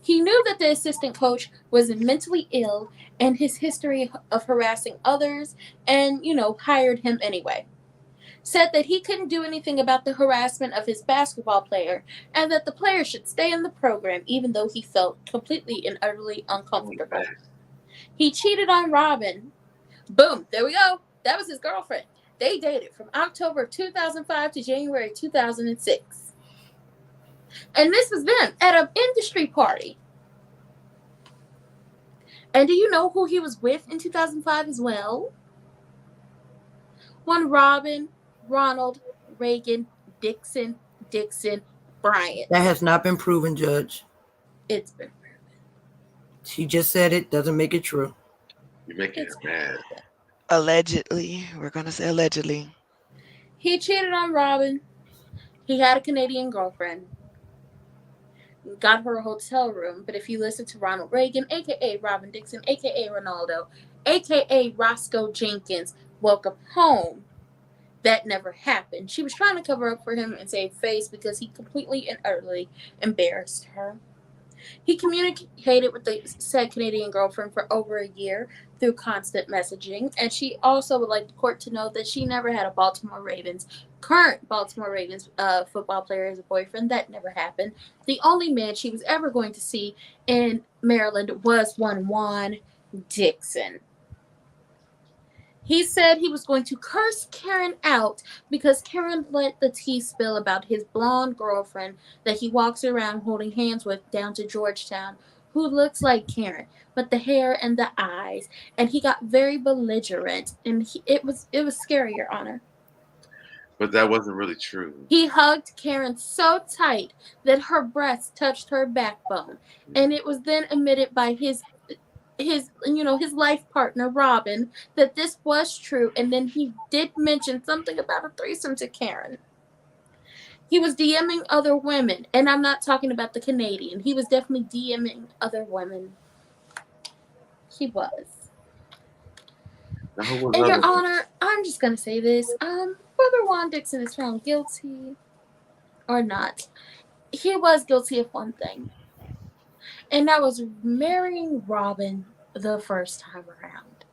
He knew that the assistant coach was mentally ill and his history of harassing others, and, hired him anyway. Said that he couldn't do anything about the harassment of his basketball player and that the player should stay in the program even though he felt completely and utterly uncomfortable. He cheated on Robyn. Boom, there we go. That was his girlfriend. They dated from October of 2005 to January 2006. And this was them at an industry party. And do you know who he was with in 2005 as well? One Robyn, Ronald, Reagan, Dixon, Bryant. That has not been proven, Judge. It's been proven. She just said it. Doesn't make it true. you're making her mad. Allegedly. We're going to say allegedly. He cheated on Robyn. He had a Canadian girlfriend. Got her a hotel room. But if you listen to Ronald Reagan, a.k.a. Robyn Dixon, a.k.a. Ronaldo, a.k.a. Roscoe Jenkins, welcome home, that never happened. She was trying to cover up for him and save face because he completely and utterly embarrassed her. He communicated with the said Canadian girlfriend for over a year through constant messaging, and she also would like the court to know that she never had a current Baltimore Ravens football player as a boyfriend. That never happened. The only man she was ever going to see in Maryland was one Juan Dixon. He said he was going to curse Karen out because Karen let the tea spill about his blonde girlfriend that he walks around holding hands with down to Georgetown, who looks like Karen, but the hair and the eyes. And he got very belligerent, and it was scary, Your Honor. But that wasn't really true. He hugged Karen so tight that her breasts touched her backbone, and it was then admitted by his life partner Robyn that this was true, and then he did mention something about a threesome to Karen. He was DMing other women, and I'm not talking about the Canadian. He was definitely DMing other women. He was. And Your Honor, I'm just gonna say this: whether Juan Dixon is found guilty or not, he was guilty of one thing. And that was marrying Robyn the first time around.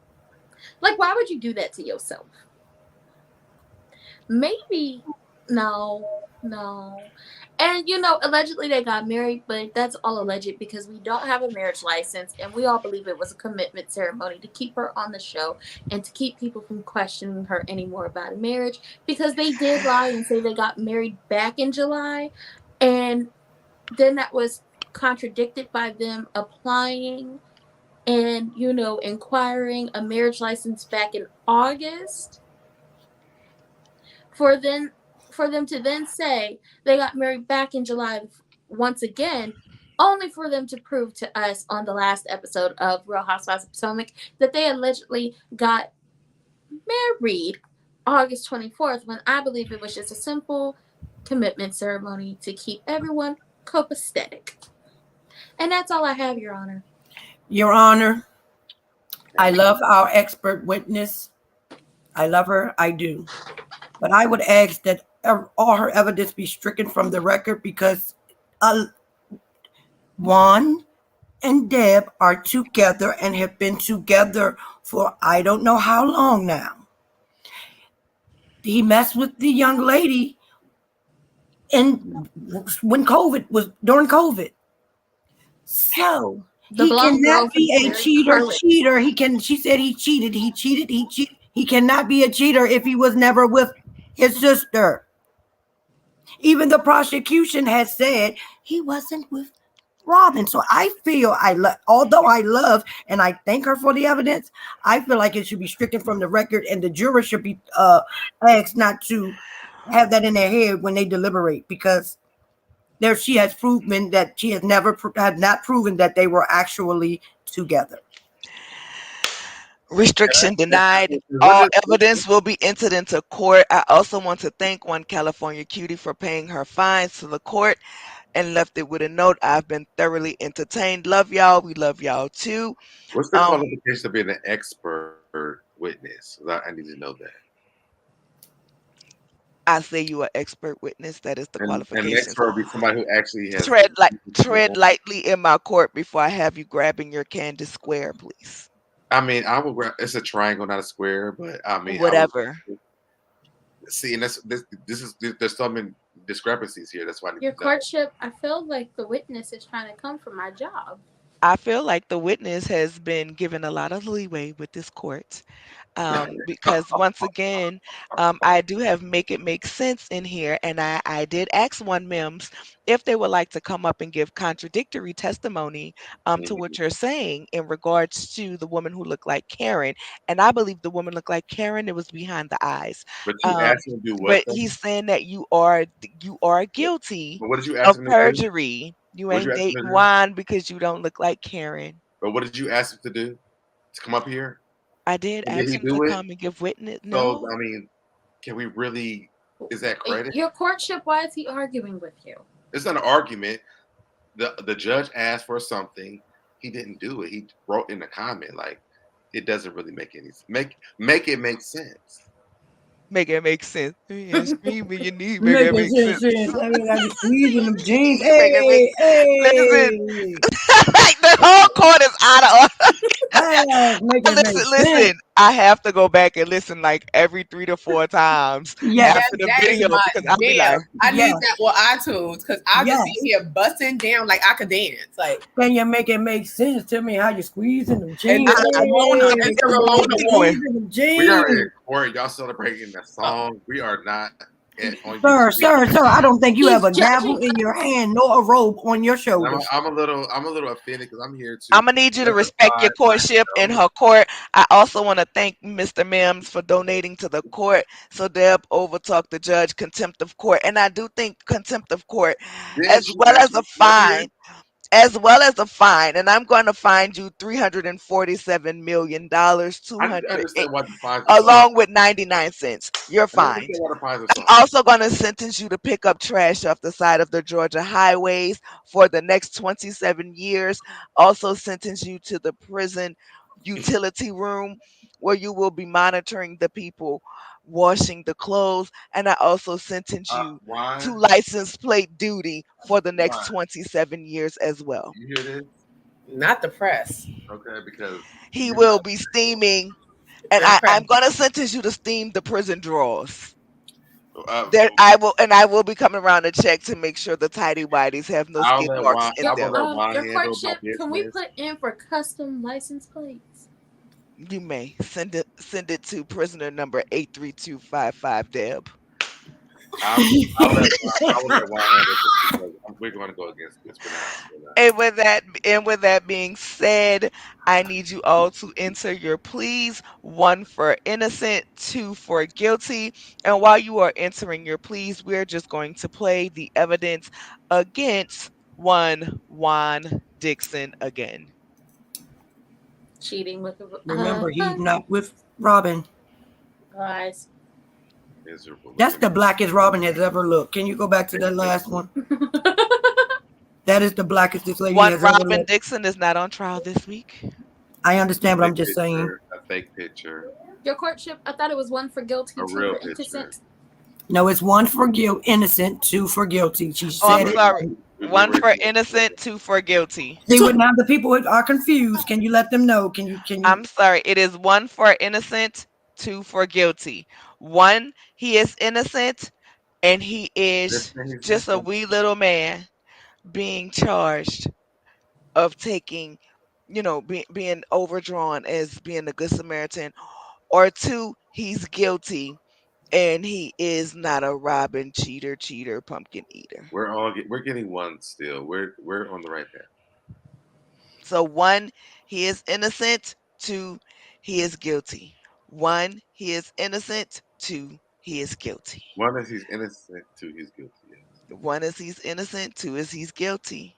Like, why would you do that to yourself? Maybe, no. And, allegedly they got married, but that's all alleged because we don't have a marriage license, and we all believe it was a commitment ceremony to keep her on the show and to keep people from questioning her anymore about a marriage, because they did lie and say they got married back in July, and then that was contradicted by them applying and inquiring a marriage license back in August for them to then say they got married back in July once again, only for them to prove to us on the last episode of Real Housewives of Potomac that they allegedly got married August 24th, when I believe it was just a simple commitment ceremony to keep everyone copacetic. And that's all I have, Your Honor. Your Honor, I love our expert witness. I love her. I do. But I would ask that all her evidence be stricken from the record because Juan and Deb are together and have been together for I don't know how long now. he messed with the young lady, and when COVID was during COVID. So The he blonde cannot girl be who's a very cheater. curly. Cheater. He can. She said he cheated. He cheated. He cheated. He cannot be a cheater if he was never with his sister. Even the prosecution has said he wasn't with Robyn. So I feel although I love and I thank her for the evidence, I feel like it should be stricken from the record, and the juror should be asked not to have that in their head when they deliberate, because there she has proven that she has never had not proven that they were actually together. Restriction denied. What All is evidence will be entered into court. I also want to thank one California cutie for paying her fines to the court and left it with a note. I've been thoroughly entertained. Love y'all. We love y'all too. what's the Um, qualification of being an expert witness? I need to know that. I say you are expert witness. That is the And an qualifications. expert would be somebody who actually has. Tread lightly in my court before I have you grabbing your candy square, please. I mean, I would. It's a triangle, not a square, but I mean, I would Whatever. see. And this is there's so many discrepancies here. That's why I need Your to know. courtship, I feel like the witness is trying to come for my job. I feel like the witness has been given a lot of leeway with this court. Because once again, I do have make it make sense in here, and I did ask one Mims if they would like to come up and give contradictory testimony to Mhm. what you're saying in regards to the woman who looked like Karen, and I believe the woman looked like Karen. It was behind the eyes, But you um, asked him to do what but though? he's saying that you are guilty But what did you ask of him to do? perjury. You What did you ain't ask him to dating do? Juan because you don't look like Karen. But what did you ask him to do? To come up here? I did And did ask he him to do it? come and give witness. So No, I mean, can we really? Is that credit? Your courtship, why is he arguing with you? It's not an argument. The judge asked for something. He didn't do it. He wrote in the comment like it doesn't really make any make it make sense. make it make sense. Yeah, scream when you need, make it Making make sense. sense. I mean, I just squeezing them jeans. Make it make Hey, listen. hey. Like the whole court is out of order. Make it make Listen. sense. I have to go back and listen like every 3 to 4 times Yes, Yes, after the that is video my because I'll be like, jam. I yes, need that on iTunes because I'll just be yes. here busting down like I could dance. Like Can you make it make sense? Tell me how you squeezing them and jeans. the Ramona, Hey, it's the come on, Ramona voice. squeezing them We are in jeans. court. Y'all celebrating that song. We are not on Sir, YouTube. sir, sir, I don't think you have He's a gavel judging in your us. hand nor a robe on your And shoulders. I'm a little offended because I'm here to I'm gonna need you to respect justify your courtship in myself. her court. I also want to thank Mr. Mims for donating to the court so Deb overtalked the judge contempt of court, and I do think contempt of court as Didn't you well as actually a come up here? fine as well as a fine, and I'm going to find you $347 million, I didn't understand why the fines are so high. along with 99 cents. You're I don't fined. understand why the fines are so high. Also going to sentence you to pick up trash off the side of the Georgia highways for the next 27 years. Also sentence you to the prison utility room where you will be monitoring the people washing the clothes. And I also sentence you Why? to license plate duty for the next Why? 27 years as well. You hear this? Not the press. Okay, because He you're will not. be steaming, and The press. I'm going to sentence you to steam the prison drawers. Uh, That I will be coming around to check to make sure the tidy whities have no I'll skid let marks Juan. in I Your will them. let Juan your handle my courtship, can we business. put in for custom license plates? You may send it to prisoner number 83255 Deb. I will let Juan handle this because we're going to go against this. We're not. We're not. And with that being said, I need you all to enter your pleas, one for innocent, two for guilty. And while you are entering your pleas, we're just going to play the evidence against one Juan Dixon again. Cheating with Remember, he's not with Robyn. guys. Miserable That's looking. the blackest Robyn has ever looked. Can you go back to that last one? That is the blackest this lady One has ever Robin looked. Dixon is not on trial this week. I understand, but I'm Fake just saying. picture, a fake picture, Your courtship, I thought it was one for guilty, a two real for picture. innocent. No, it's one for guilt, innocent, two for guilty. She Oh, We I'm said were, it. sorry. we One were for innocent, two for guilty. See what now the people are confused. Can you let them know? Can you I'm sorry. It is one for innocent, two for guilty. One, he is innocent, and he This is thing is just a innocent. wee little man being charged of taking, being overdrawn as being a good Samaritan. Or two, he's guilty and he is not a robbing, cheater, pumpkin eater. We're getting one still. We're on the right path. So one, he is innocent. Two, he is guilty. One, he is innocent. Two, he is guilty. One is he's innocent, two he's guilty. Yes. One is he's innocent. Two is he's guilty.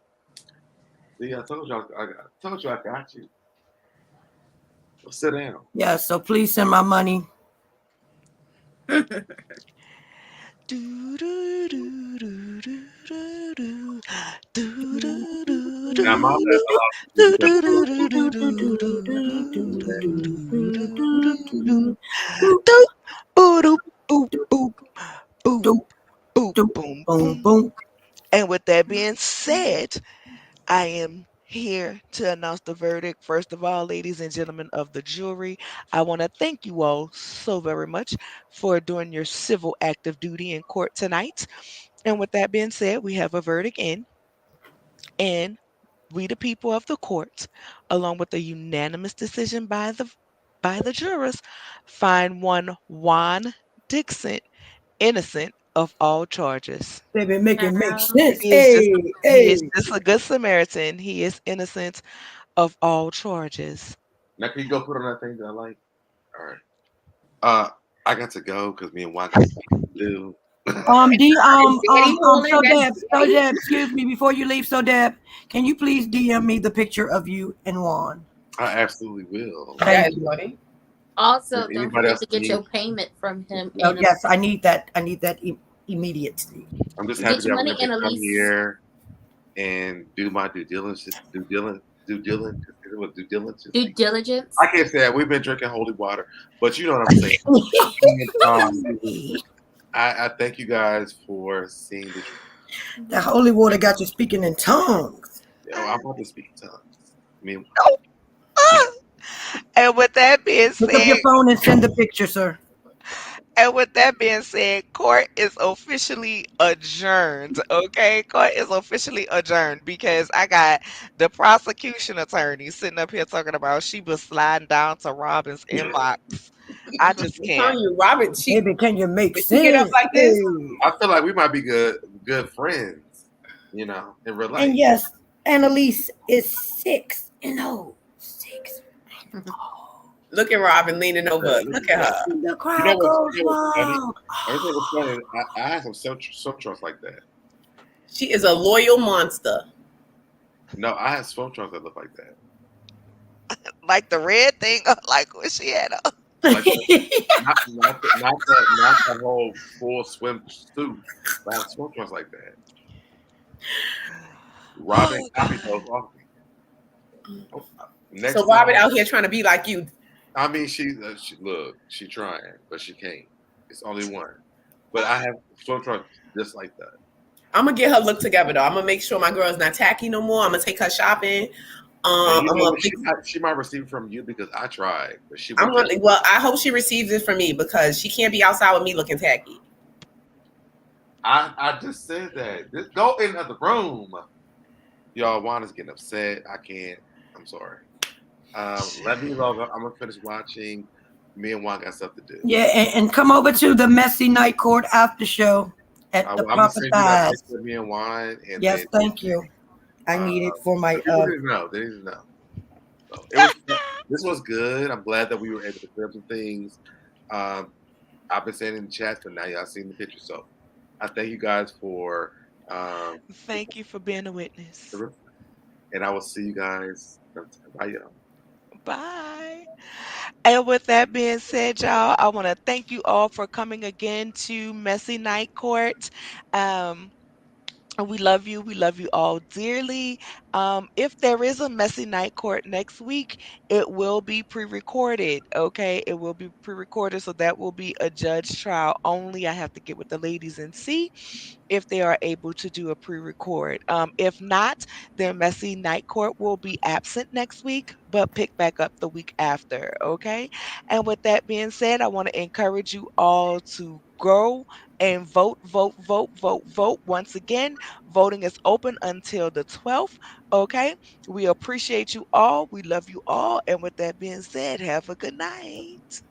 See, told you I got you. Well, sit down. Yeah, so please send my money. Do do do do do do do do do do Now my do bad. Allow me to do cut do you off. do do do do do do do do do. Boop, Doop, boop, boop, boop, boop, doop, boop, doop, boom, boom, boom. boom. And with that being said, I am here to announce the verdict. First of all, ladies and gentlemen of the jury, I want to thank you all so very much for doing your civil active duty in court tonight. And with that being said, we have a verdict in, and we, the people of the court, along with a unanimous decision by the jurors, find one Juan Dixon innocent of all charges. Baby, make it make Wow. sense. He is just a, Hey, he is hey. just a good Samaritan. He is innocent of all charges. Now can you go put on that thing that I like? All right. I got to go because me and Juan got stuff to do. So Deb, excuse me, before you leave, so Deb, can you please DM me the picture of you and Juan? I absolutely will. That is funny. Also, If don't anybody forget else to get your needs, payment from him. Oh, And yes, I need that. I need that immediately. I'm just happy get that your I was money able in to at come least. here and do my due diligence. It was due diligence. Due diligence. I can't say that. We've been drinking holy water, but you know what I'm saying. And, I thank you guys for seeing the. The holy water got you speaking in tongues. I'm about to speak in tongues. I mean, Ah! And with that being Pick up said, your phone and send the picture, sir. court is officially adjourned. Okay, court is officially adjourned because I got the prosecution attorney sitting up here talking about she was sliding down to Robin's inbox. I just I'm can't. telling you, Robyn, Baby, can you make when she get up sense? like this, Hey. I feel like we might be good friends, in real life. And yes, Annalise is 6-0. 6. look at Robyn leaning over. Look at her. The You know crowd what's, goes funny? wild. Everything was funny. I had some trunks like that. She is a loyal monster. No, I had swim trunks that look like that. Like the red thing, like what she had on. Like not the whole full swimsuit, but I had swim trunks like that. Robyn Oh, copied God. those off me. Next So time, Robyn out here trying to be like you. I mean, she trying, but she can't. It's only one. But I have swim trunks just like that. I'm gonna get her look together though. I'm gonna make sure my girl's not tacky no more. I'm gonna take her shopping. And I'm gonna she might receive it from you because I tried, but she. I'm gonna. Well, I hope she receives it from me because she can't be outside with me looking tacky. I just said that. Just go in the other room. Y'all, Juan is getting upset. I can't. I'm sorry. Let me log on. I'm gonna finish watching. Me and Juan got stuff to do. Yeah, and come over to the Messy Night Court after show at the I'm gonna Proper send you that Thighs. picture of me and Juan. And Yes, then, thank you. I need it for my. people need to know. They need to know. So this was good. I'm glad that we were able to clear up some things. I've been saying in the chat, but now y'all seen the picture. So I thank you guys for. Thank you for being a witness. And I will see you guys. Bye, y'all. Bye. And with that being said, y'all, I want to thank you all for coming again to Messy Night Court. Um, And we love you. We love you all dearly. If there is a messy night court next week, it will be pre-recorded. Okay, it will be pre-recorded, so that will be a judge trial only. I have to get with the ladies and see if they are able to do a pre-record. If not, their messy night court will be absent next week, but pick back up the week after. Okay, and with that being said, I want to encourage you all to go and vote, vote, vote, vote, vote. Once again, voting is open until the 12th. Okay. We appreciate you all. We love you all. And with that being said, have a good night.